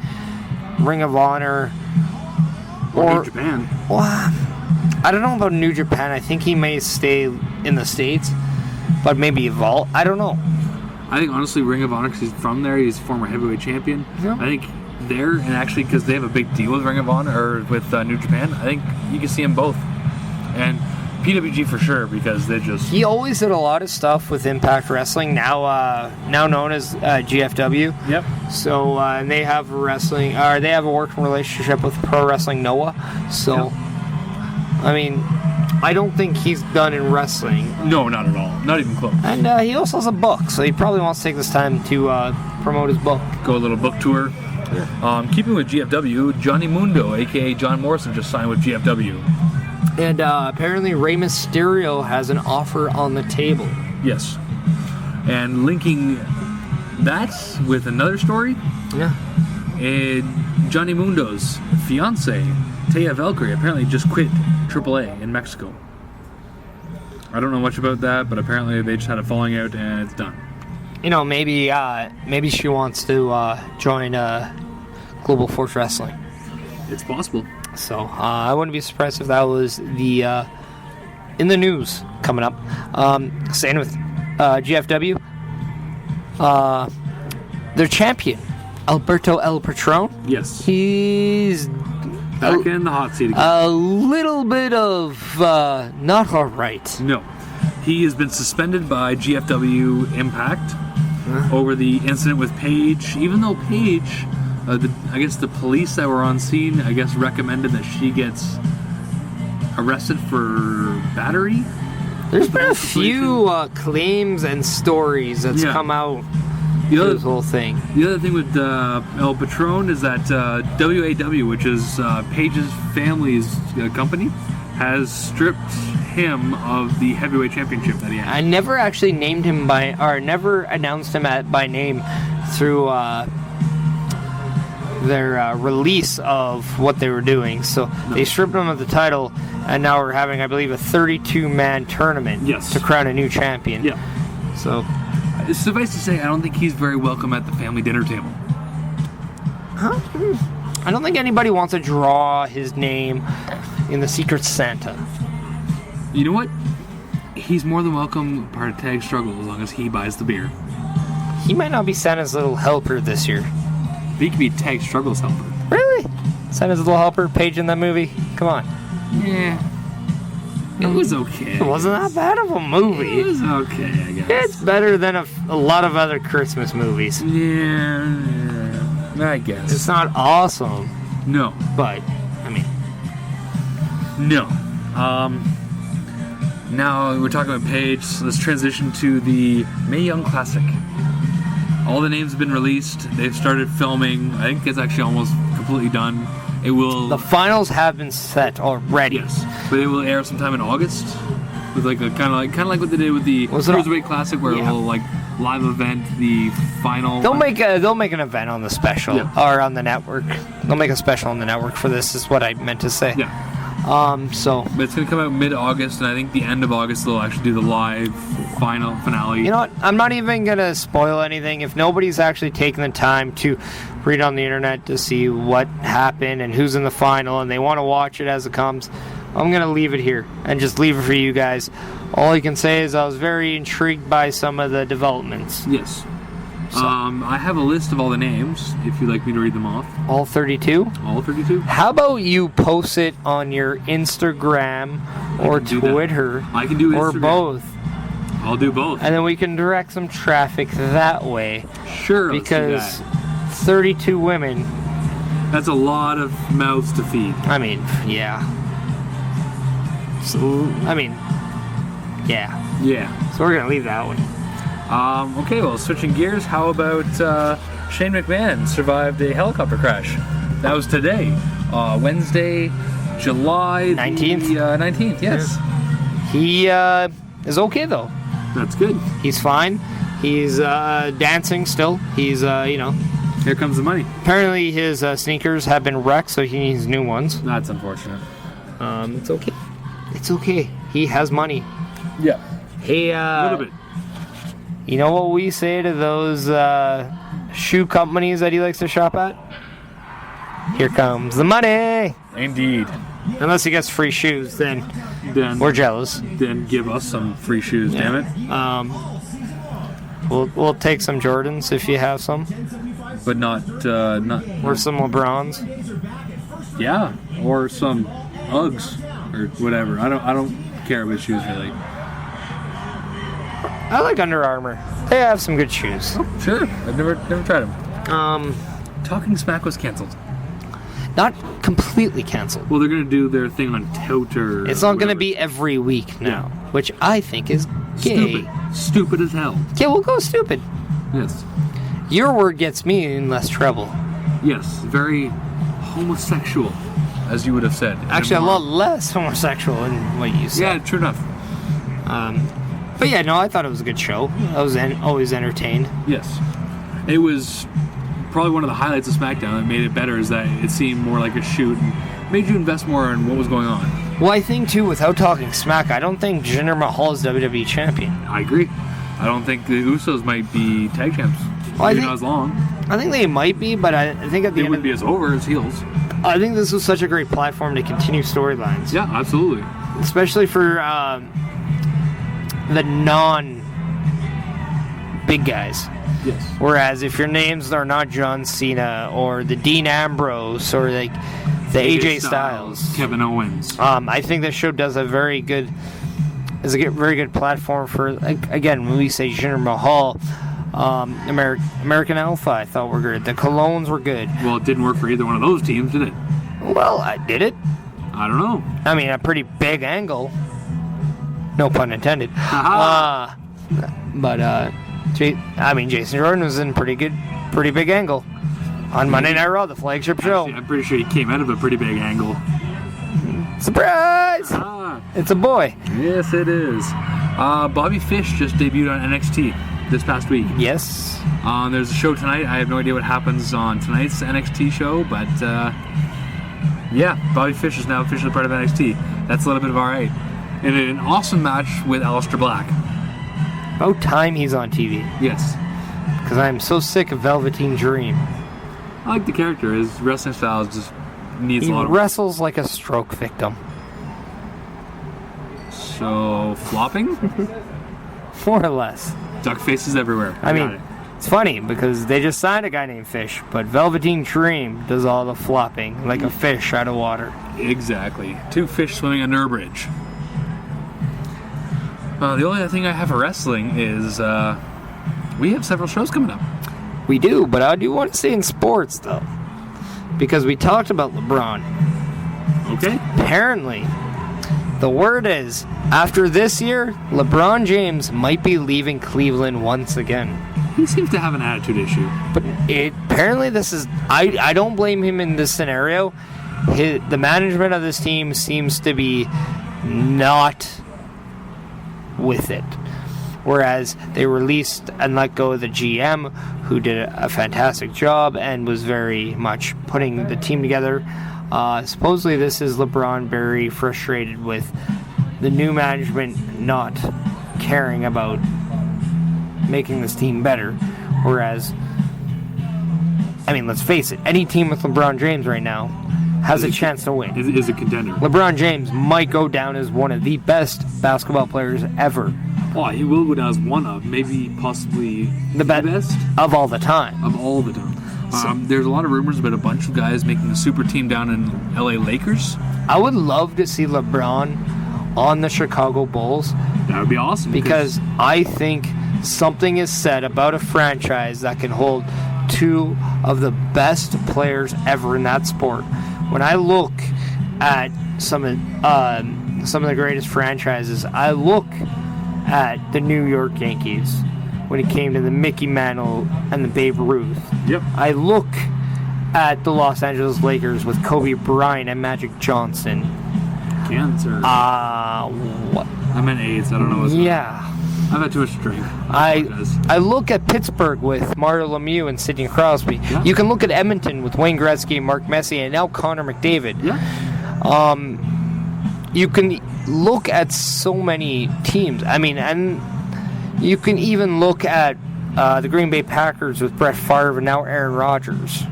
Ring of Honor, or New Japan. Well, I don't know about New Japan. I think he may stay in the States, but maybe Evolve. I don't know. I think, honestly, Ring of Honor, because he's from there, he's a former heavyweight champion. Yeah. I think there, and actually, because they have a big deal with Ring of Honor, or with New Japan, I think you can see them both. And PWG for sure, because they just... He always did a lot of stuff with Impact Wrestling, now known as GFW. Yep. So, and they have they have a working relationship with Pro Wrestling Noah. So, yep. I mean, I don't think he's done in wrestling. No, not at all. Not even close. And he also has a book, so he probably wants to take this time to promote his book. Go a little book tour. Yeah. Keeping with GFW, Johnny Mundo, a.k.a. John Morrison, just signed with GFW. And apparently Rey Mysterio has an offer on the table. Yes. And linking that with another story. Yeah. Johnny Mundo's fiance, Taya Valkyrie, apparently just quit AAA in Mexico. I don't know much about that, but apparently they just had a falling out and it's done. Maybe she wants to join Global Force Wrestling. It's possible. So I wouldn't be surprised if that was the in the news coming up. Staying with GFW, their champion Alberto El Patron. Yes, he's back in the hot seat again. A little bit of not all right. No, he has been suspended by GFW Impact over the incident with Paige. Even though Paige, I guess the police that were on scene, I guess recommended that she gets arrested for battery. There's been a few claims and stories that's come out. This whole thing. The other thing with El Patron is that WAW, which is Paige's family's company, has stripped him of the heavyweight championship that he had. I never actually named him never announced him by name through their release of what they were doing. So they stripped him of the title, and now we're having, I believe, a 32-man tournament to crown a new champion. Yeah. So, suffice to say, I don't think he's very welcome at the family dinner table. Huh? I don't think anybody wants to draw his name in the Secret Santa. You know what? He's more than welcome part of Tag Struggle as long as he buys the beer. He might not be Santa's little helper this year. He could be Tag Struggle's helper. Really? Santa's little helper, Paige in that movie? Come on. Yeah. It was okay. It wasn't that bad of a movie. It was okay, I guess. It's better than a lot of other Christmas movies. Yeah, I guess. It's not awesome. No. But, I mean... No. Now we're talking about Paige, so let's transition to the Mae Young Classic. All the names have been released. They've started filming. I think it's actually almost completely done. It will. The finals have been set already. Yes, but it will air sometime in August, with like a kind of like what they did with the Cruiserweight Classic, where it will like live event the final. They'll make an event on the special or on the network. They'll make a special on the network for this. Is what I meant to say. Yeah. But it's gonna come out mid-August, and I think the end of August they'll actually do the live finale. You know what? I'm not even gonna spoil anything. If nobody's actually taken the time to read on the internet to see what happened and who's in the final, and they want to watch it as it comes, I'm gonna leave it here and just leave it for you guys. All I can say is I was very intrigued by some of the developments. Yes. So. I have a list of all the names, if you'd like me to read them off. All 32? All 32. How about you post it on your Instagram or Twitter? I can do Instagram. Or both. I'll do both. And then we can direct some traffic that way. Sure, because 32 women... That's a lot of mouths to feed. I mean, yeah. So, yeah. Yeah. So we're going to leave that one. Okay, well, switching gears, how about Shane McMahon survived a helicopter crash? That was today, Wednesday, July 19th. 19th, yes. Yeah. He is okay, though. That's good. He's fine. He's dancing still. He's, Here comes the money. Apparently his sneakers have been wrecked, so he needs new ones. That's unfortunate. It's okay. It's okay. He has money. Yeah. Hey, a little bit. You know what we say to those shoe companies that he likes to shop at? Here comes the money! Indeed. Unless he gets free shoes, then we're jealous. Then give us some free shoes, damn it. We'll take some Jordans if you have some. But not or some LeBrons. Yeah, or some Uggs or whatever. I don't care about shoes really. I like Under Armour. They have some good shoes. Oh, sure. I've never tried them. Talking Smack was canceled. Not completely canceled. Well, they're going to do their thing on Touter. It's not going to be every week now, which I think is gay. Stupid as hell. Yeah, we'll go stupid. Yes. Your word gets me in less trouble. Yes, very homosexual, as you would have said. Actually, a lot less homosexual than what you said. Yeah, true enough. But yeah, no, I thought it was a good show. I was always entertained. Yes. It was probably one of the highlights of SmackDown that made it better is that it seemed more like a shoot and made you invest more in what was going on. Well, I think, too, without talking smack, I don't think Jinder Mahal is WWE champion. I agree. I don't think the Usos might be tag champs. Well, not as long. I think they might be, but I think at the end would be as over as heels. I think this was such a great platform to continue storylines. Yeah, absolutely. Especially for the non-big guys. Yes. Whereas if your names are not John Cena or the Dean Ambrose or like the AJ Styles, Kevin Owens, I think this show does a very good platform for, like, again, when we say Jinder Mahal, American Alpha, I thought were good. The Colognes were good. Well, it didn't work for either one of those teams, did it? Well, I did it. I don't know. I mean, a pretty big angle. No pun intended. Jason Jordan was in pretty big angle on Monday Night Raw, the flagship show. Actually, I'm pretty sure he came out of a pretty big angle. Surprise! It's a boy. Yes, it is. Bobby Fish just debuted on NXT this past week. Yes. There's a show tonight. I have no idea what happens on tonight's NXT show, but Bobby Fish is now officially part of NXT. That's a little bit of alright. And an awesome match with Aleister Black. About time he's on TV. Yes. Because I'm so sick of Velveteen Dream. I like the character. His wrestling style just needs a lot of... He wrestles like a stroke victim. So, flopping? More or less. Duck faces everywhere. I mean, it's funny because they just signed a guy named Fish, but Velveteen Dream does all the flopping like a fish out of water. Exactly. Two fish swimming under a bridge. The only other thing I have for wrestling is we have several shows coming up. We do, but I do want to stay in sports, though. Because we talked about LeBron. Okay. Apparently, the word is, after this year, LeBron James might be leaving Cleveland once again. He seems to have an attitude issue. But apparently this is... I don't blame him in this scenario. The management of this team seems to be not with it. Whereas they released and let go of the GM, who did a fantastic job and was very much putting the team together. Supposedly this is LeBron very frustrated with the new management not caring about making this team better. Whereas, I mean, let's face it, any team with LeBron James right now has a chance to win. Is a contender. LeBron James might go down as one of the best basketball players ever. Oh, he will go down as one of, maybe possibly the best of all the time. Of all the time. There's a lot of rumors about a bunch of guys making a super team down in LA Lakers. I would love to see LeBron on the Chicago Bulls. That would be awesome. Because I think something is said about a franchise that can hold two of the best players ever in that sport. When I look at some of the greatest franchises, I look at the New York Yankees when it came to the Mickey Mantle and the Babe Ruth. Yep. I look at the Los Angeles Lakers with Kobe Bryant and Magic Johnson. Cancer. What? I meant AIDS. I don't know what's I've had too much to drink. I look at Pittsburgh with Mario Lemieux and Sidney Crosby. Yeah. You can look at Edmonton with Wayne Gretzky, Mark Messier, and now Connor McDavid. Yeah. You can look at so many teams. I mean, and you can even look at the Green Bay Packers with Brett Favre and now Aaron Rodgers.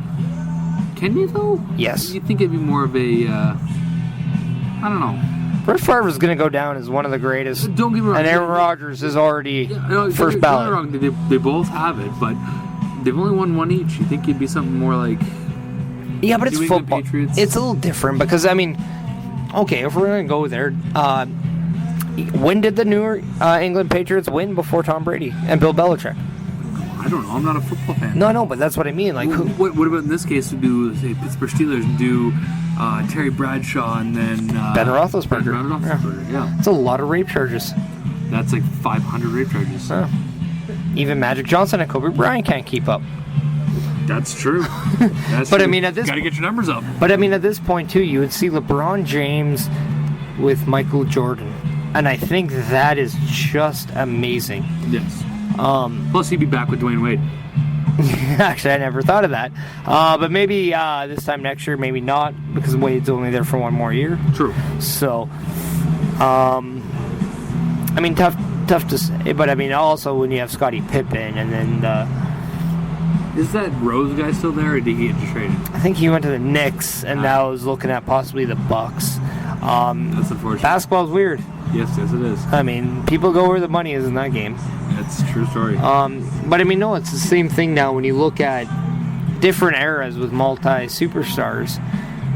Can you, though? Yes. You think it'd be more of a, I don't know. Brett Favre is going to go down as one of the greatest. Don't get me wrong. And Aaron Rodgers is already first ballot. Don't get me wrong. They both have it, but they've only won one each. You think it'd be something more like... Yeah, but it's football. Patriots? It's a little different because, I mean, okay, if we're going to go there, when did the New England Patriots win before Tom Brady and Bill Belichick? I don't know. I'm not a football fan. No, but that's what I mean. Like, what about in this case to do, say, Pittsburgh Steelers and do Terry Bradshaw and then... Ben Roethlisberger. Yeah. It's a lot of rape charges. That's like 500 rape charges. Yeah. Even Magic Johnson and Kobe Bryant can't keep up. That's true. But I mean, at this... Got to get your numbers up. But I mean, at this point, too, you would see LeBron James with Michael Jordan. And I think that is just amazing. Yes. Plus, he'd be back with Dwayne Wade. Actually, I never thought of that. But maybe this time next year, maybe not, because Wade's only there for one more year. True. So, I mean, tough to say. But I mean, also when you have Scottie Pippen, and then is that Rose guy still there, or did he get traded? I think he went to the Knicks, and now is looking at possibly the Bucks. That's unfortunate. Basketball's weird. Yes, it is. I mean, people go where the money is in that game. That's a true story. But I mean, no, it's the same thing now when you look at different eras with multi-superstars.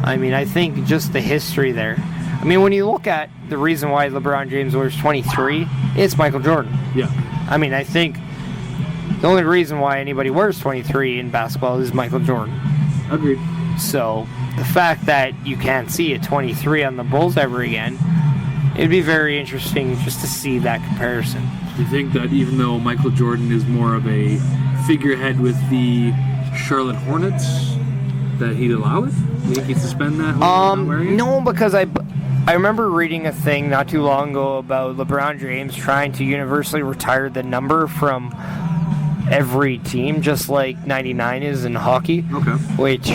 I mean, I think just the history there. I mean, when you look at the reason why LeBron James wears 23, it's Michael Jordan. Yeah. I mean, I think the only reason why anybody wears 23 in basketball is Michael Jordan. Agreed. So, the fact that you can't see a 23 on the Bulls ever again, it'd be very interesting just to see that comparison. Do you think that even though Michael Jordan is more of a figurehead with the Charlotte Hornets, that he'd allow it? Do you think he'd suspend that? No, because I remember reading a thing not too long ago about LeBron James trying to universally retire the number from every team, just like 99 is in hockey. Okay. Which,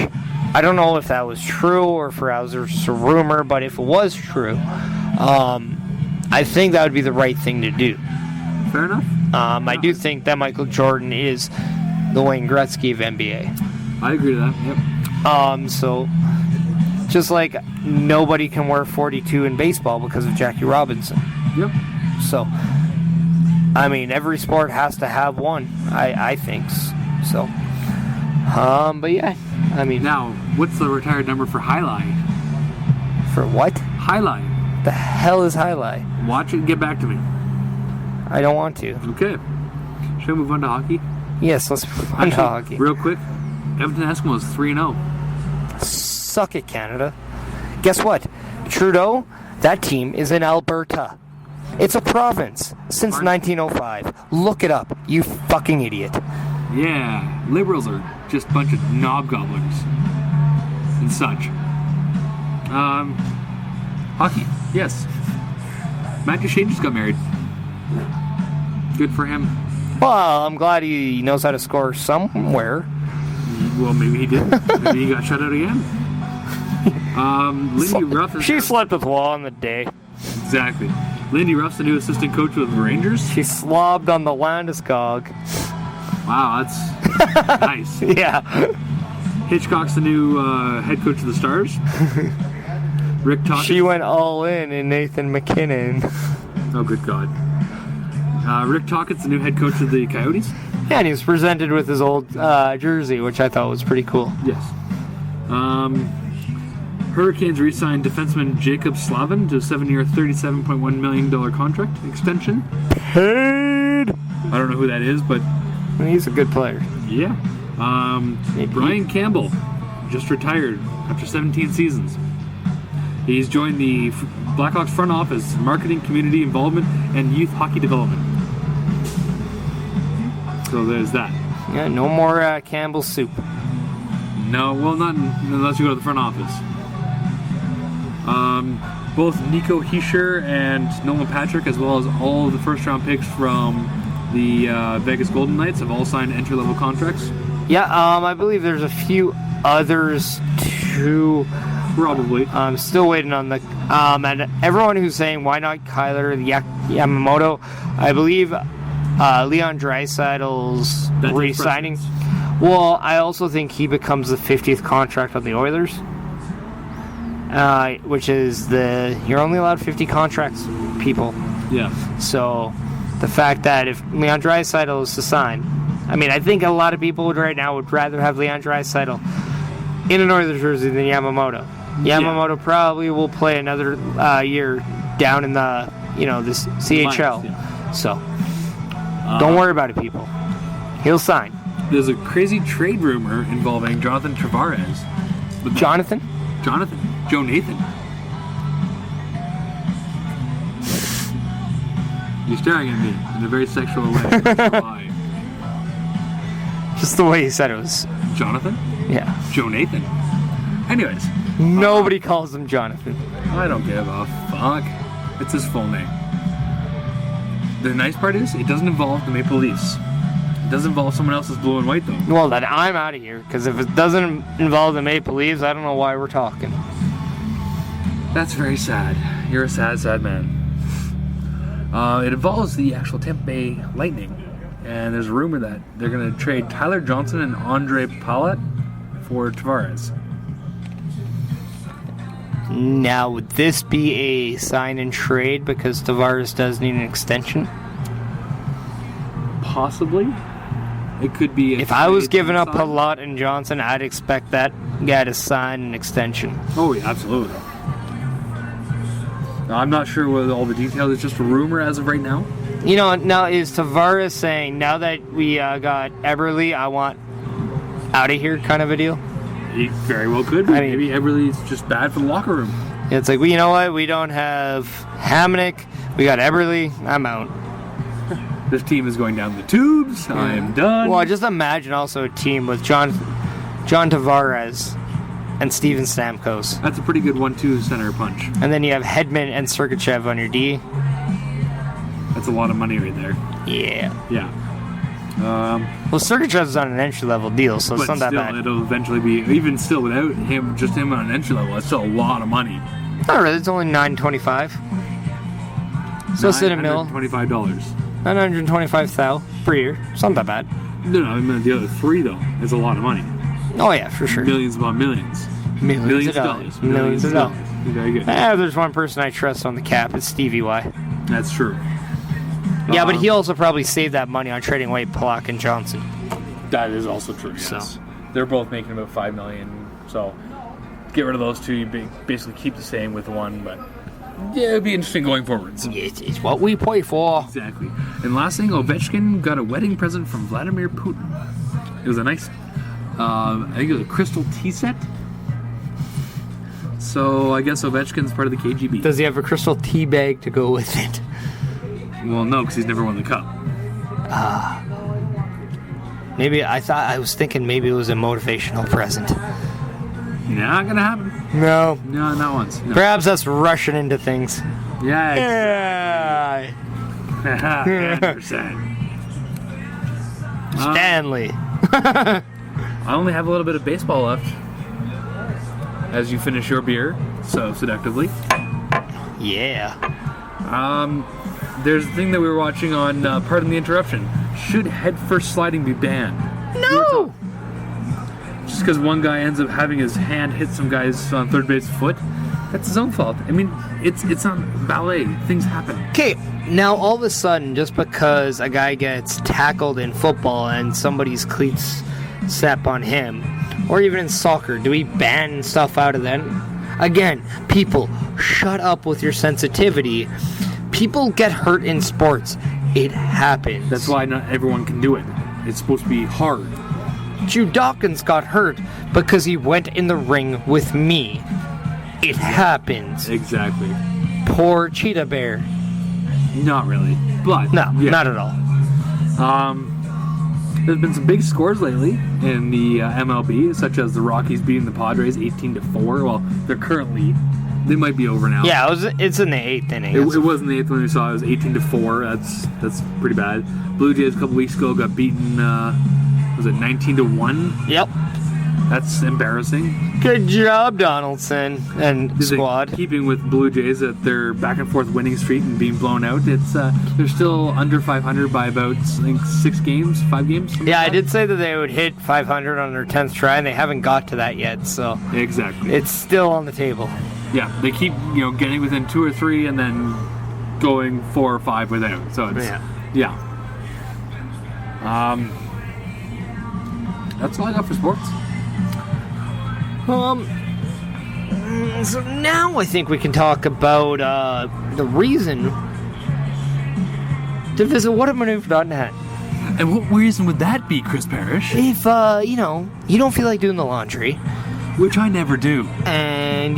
I don't know if that was true or if that was just a rumor, but if it was true, I think that would be the right thing to do. Fair enough. I do think that Michael Jordan is the Wayne Gretzky of NBA. I agree to that, yep. So, just like nobody can wear 42 in baseball because of Jackie Robinson. Yep. So, I mean, every sport has to have one, I think. So, but yeah, I mean... Now, what's the retired number for highlight? For what? Highlight. The hell is highlight? Watch it and get back to me. I don't want to. Okay. Should we move on to hockey? Yes, let's move on to hockey. Real quick, Edmonton Eskimos 3-0. Suck it, Canada. Guess what? Trudeau, that team is in Alberta. It's a province since 1905. Look it up, you fucking idiot. Yeah, liberals are just a bunch of knob gobblers and such. Hockey, yes. Matt Duchene just got married. Good for him. Well, I'm glad he knows how to score somewhere. Well, maybe he didn't. Maybe he got shut out again. Lindy Ruff is... She slept with Wall on the day. Exactly. Lindy Ruff's the new assistant coach with the Rangers. She slobbed on the Landeskog. Wow, that's nice. Yeah. Hitchcock's the new head coach of the Stars. Rick Tocchet. She went all in Nathan McKinnon. Oh, good God. Rick Tockett's the new head coach of the Coyotes. Yeah, and he was presented with his old jersey, which I thought was pretty cool. Yes. Hurricanes re-signed defenseman Jacob Slavin to a 7-year, $37.1 million contract extension. Paid! I don't know who that is, but... He's a good player. Yeah. Brian Campbell just retired after 17 seasons. He's joined the Blackhawks front office, marketing, community involvement, and youth hockey development. So there's that. Yeah, no more Campbell soup. No, well, not unless you go to the front office. Both Nico Hischier and Nolan Patrick, as well as all of the first-round picks from the Vegas Golden Knights, have all signed entry-level contracts. Yeah, I believe there's a few others too. Probably. I'm still waiting on the... and everyone who's saying, why not Kyler Yamamoto? I believe Leon Draisaitl's re-signing. Well, I also think he becomes the 50th contract on the Oilers. Which is you're only allowed 50 contracts, people. Yeah. So, the fact that if Leon Draisaitl is to sign... I mean, I think a lot of people right now would rather have Leon Draisaitl in an Oilers jersey than Yamamoto. Yamamoto probably will play another year down in the, this CHL. Yeah. So, don't worry about it, people. He'll sign. There's a crazy trade rumor involving Jonathan Tavares. Jonathan? Joe Nathan. You're staring at me in a very sexual way. Why? Just the way he said it was. Jonathan? Yeah. Joe Nathan. Anyways. Nobody calls him Jonathan. I don't give a fuck. It's his full name. The nice part is, it doesn't involve the Maple Leafs. It doesn't involve someone else's blue and white, though. Well, then I'm out of here, because if it doesn't involve the Maple Leafs, I don't know why we're talking. That's very sad. You're a sad, sad man. It involves the actual Tampa Bay Lightning, and there's a rumor that they're going to trade Tyler Johnson and Andre Palat for Tavares. Now, would this be a sign and trade because Tavares does need an extension? Possibly. It could be. If I was giving up Palat and Johnson, I'd expect that guy to sign an extension. Oh, yeah, absolutely. I'm not sure what all the details. It's just a rumor as of right now. You know, now is Tavares saying, now that we got Eberle, I want out of here kind of a deal? He very well could be. I mean, maybe Eberle's just bad for the locker room. It's like, well, you know what? We don't have Hamonic. We got Eberle. I'm out. This team is going down the tubes. I am done. Well, just imagine also a team with John Tavares and Steven Stamkos. That's a pretty good 1-2 center punch. And then you have Hedman and Sergachev on your D. That's a lot of money right there. Yeah. Yeah. Well, Sergachev's on an entry-level deal, so it's not that bad. It'll eventually be, even still without him, just him on an entry level, it's still a lot of money. Not really, it's only $925. So it's in a mill. $925. $925,000 per year. It's not that bad. No, I mean the other three, though, is a lot of money. Oh, yeah, for sure. Millions upon millions. Millions of dollars. Millions of dollars. Very good. There's one person I trust on the cap. It's Stevie Y. That's true. Yeah, but he also probably saved that money on trading away Polak and Johnson. That is also true, yes. So. They're both making about $5 million, so get rid of those two. You basically keep the same with one, but yeah, it'd be interesting going forwards. It's what we play for. Exactly. And last thing, Ovechkin got a wedding present from Vladimir Putin. It was a nice, I think it was a crystal tea set. So I guess Ovechkin's part of the KGB. Does he have a crystal tea bag to go with it? Well, no, because he's never won the cup. Maybe I was thinking maybe it was a motivational present. Not gonna happen. No, not once. No. Perhaps that's rushing into things. Yeah. Stanley. I only have a little bit of baseball left. As you finish your beer, so seductively. Yeah. There's a thing that we were watching on Pardon the Interruption. Should headfirst sliding be banned? No! Just because one guy ends up having his hand hit some guy's on third base foot, that's his own fault. I mean, it's not ballet. Things happen. Okay, now all of a sudden, just because a guy gets tackled in football and somebody's cleats step on him, or even in soccer, do we ban stuff out of that? Again, people, shut up with your sensitivity. People get hurt in sports. It happens. That's why not everyone can do it. It's supposed to be hard. Drew Dawkins got hurt because he went in the ring with me. It happens. Exactly. Poor Cheetah Bear. Not really, but no, yeah. Not at all. There's been some big scores lately in the MLB, such as the Rockies beating the Padres 18-4. Well, they might be over now. Yeah, it's in the 8th inning. It was in the 8th when we saw it. It was 18-4. That's pretty bad. Blue Jays a couple weeks ago got beaten. Was it 19-1? Yep. That's embarrassing. Good job, Donaldson and squad. Keeping with Blue Jays at their back and forth winning streak and being blown out. It's they're still under 500 by about, I think, 5 games. Yeah, I did say that they would hit 500 on their 10th try, and they haven't got to that yet. So exactly, it's still on the table. Yeah, they keep getting within 2 or 3, and then going 4 or 5 without. So it's yeah. That's all I got for sports. So now I think we can talk about the reason to visit whatamaneuver.net. And what reason would that be, Chris Perish? If, you don't feel like doing the laundry. Which I never do. And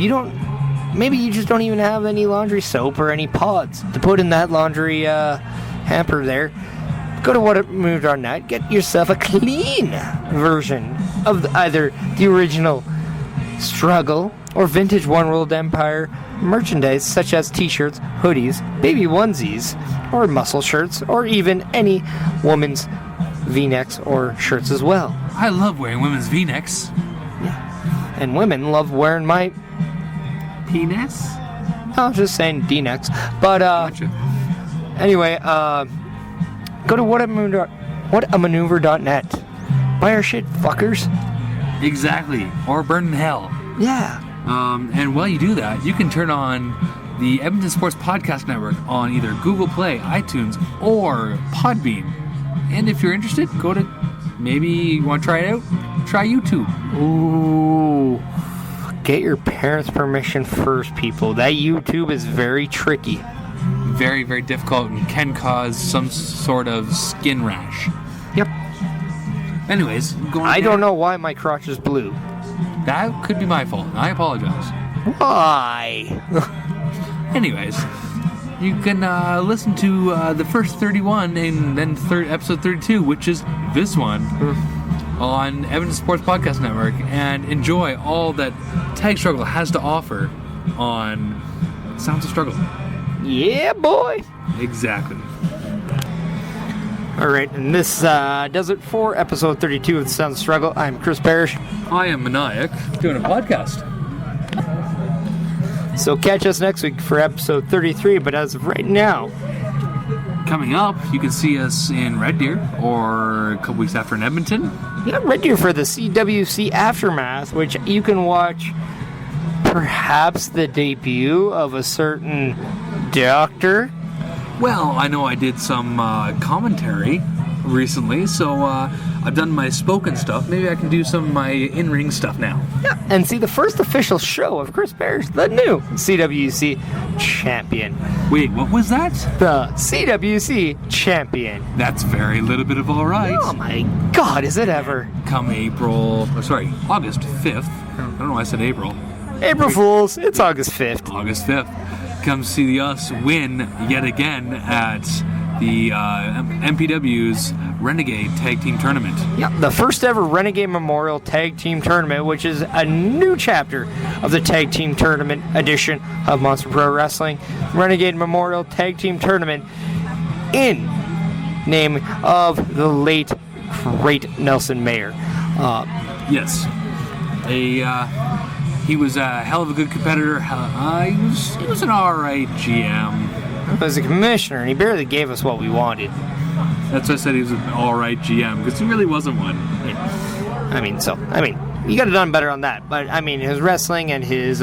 maybe you just don't even have any laundry soap or any pods to put in that laundry hamper there. Go to whatamaneuver.net, get yourself a clean version of either the original Struggle or vintage One World Empire merchandise such as t-shirts, hoodies, baby onesies, or muscle shirts, or even any woman's V-necks or shirts as well. I love wearing women's V-necks. Yeah. And women love wearing my... penis? No, I'm just saying D-necks. But, Gotcha. Anyway, go to whatamaneuver.net. Buy our shit, fuckers. Exactly. Or burn in hell. Yeah. And while you do that, you can turn on the Edmonton Sports Podcast Network on either Google Play, iTunes, or Podbean. And if you're interested, go to, maybe you want to try it out, try YouTube. Ooh. Get your parents' permission first, people. That YouTube is very tricky. Very, very difficult and can cause some sort of skin rash. Yep. Anyways, I don't know why my crotch is blue. That could be my fault. I apologize. Why? Anyways, you can listen to the first 31 and then episode 32, which is this one, on Edmonton Sports Podcast Network, and enjoy all that Tag Struggle has to offer on Sounds of Struggle. Yeah, boy. Exactly. All right, and this does it for episode 32 of the Sounds of Struggle. I'm Chris Perish. I am Meniac, doing a podcast. So catch us next week for episode 33, but as of right now... Coming up, you can see us in Red Deer, or a couple weeks after in Edmonton. Yeah, Red Deer for the CWC Aftermath, which you can watch perhaps the debut of a certain doctor. Well, I know I did some commentary recently, so I've done my spoken stuff. Maybe I can do some of my in-ring stuff now. Yeah, and see the first official show of Chris Perish, the new CWC champion. Wait, what was that? The CWC champion. That's very little bit of all right. Oh my God, is it ever? Come August 5th. I don't know why I said April. April Fools, it's August 5th. August 5th. Come see us win yet again at the MPW's Renegade Tag Team Tournament. Yeah, the first ever Renegade Memorial Tag Team Tournament, which is a new chapter of the Tag Team Tournament edition of Monster Pro Wrestling. Renegade Memorial Tag Team Tournament in name of the late, great Nelson Mayer. Yes. He was a hell of a good competitor. He was an alright GM. He was a commissioner, and he barely gave us what we wanted. That's why I said he was an alright GM, because he really wasn't one. Yeah. You could have done better on that. But, his wrestling and his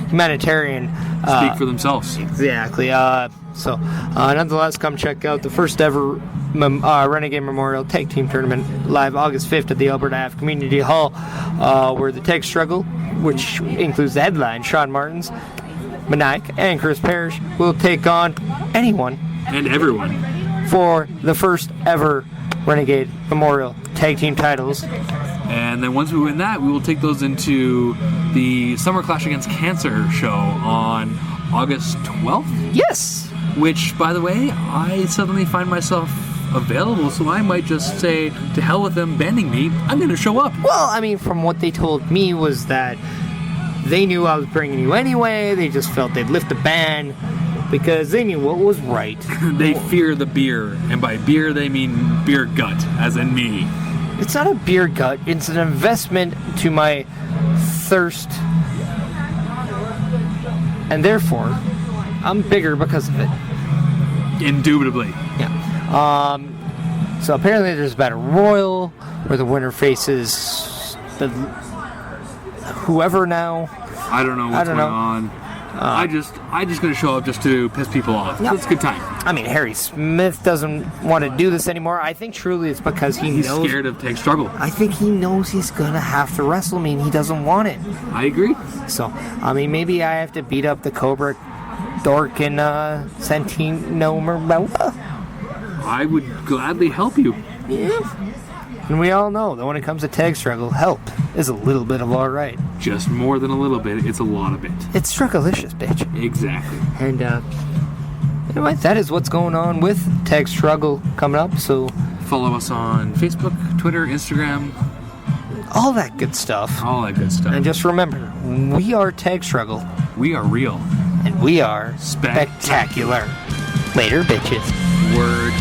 humanitarian... speak for themselves. Exactly. Nonetheless, come check out the first ever Renegade Memorial Tag Team Tournament live August 5th at the Alberta Ave Community Hall, where the Tag Struggle, which includes the headline, Shaun Martens, Meniac, and Chris Perish, will take on anyone and everyone for the first ever Renegade Memorial Tag Team titles. And then once we win that, we will take those into the Summer Clash Against Cancer show on August 12th? Yes! Which, by the way, I suddenly find myself available, so I might just say, to hell with them banning me, I'm going to show up. Well, from what they told me was that they knew I was bringing you anyway, they just felt they'd lift the ban because they knew what was right. They fear the beer, and by beer they mean beer gut, as in me. It's not a beer gut, it's an investment to my thirst, and therefore, I'm bigger because of it. Indubitably. Yeah. So apparently there's a battle royal where the winner faces the whoever now. I don't know what's going on. I just gonna show up just to piss people off. Yep. It's a good time. Harry Smith doesn't want to do this anymore. I think truly it's because he's scared of Tag Struggle. I think he knows he's gonna have to wrestle me and he doesn't want it. I agree. So, maybe I have to beat up the Cobra Dork and Santino Marella. I would gladly help you. Yeah. And we all know that when it comes to Tag Struggle, help is a little bit of alright. Just more than a little bit, it's a lot of it. It's Strugglicious, bitch. Exactly. And, anyway, that is what's going on with Tag Struggle coming up, so... Follow us on Facebook, Twitter, Instagram. All that good stuff. All that good stuff. And just remember, we are Tag Struggle. We are real. And we are spectacular. Later, bitches. Word.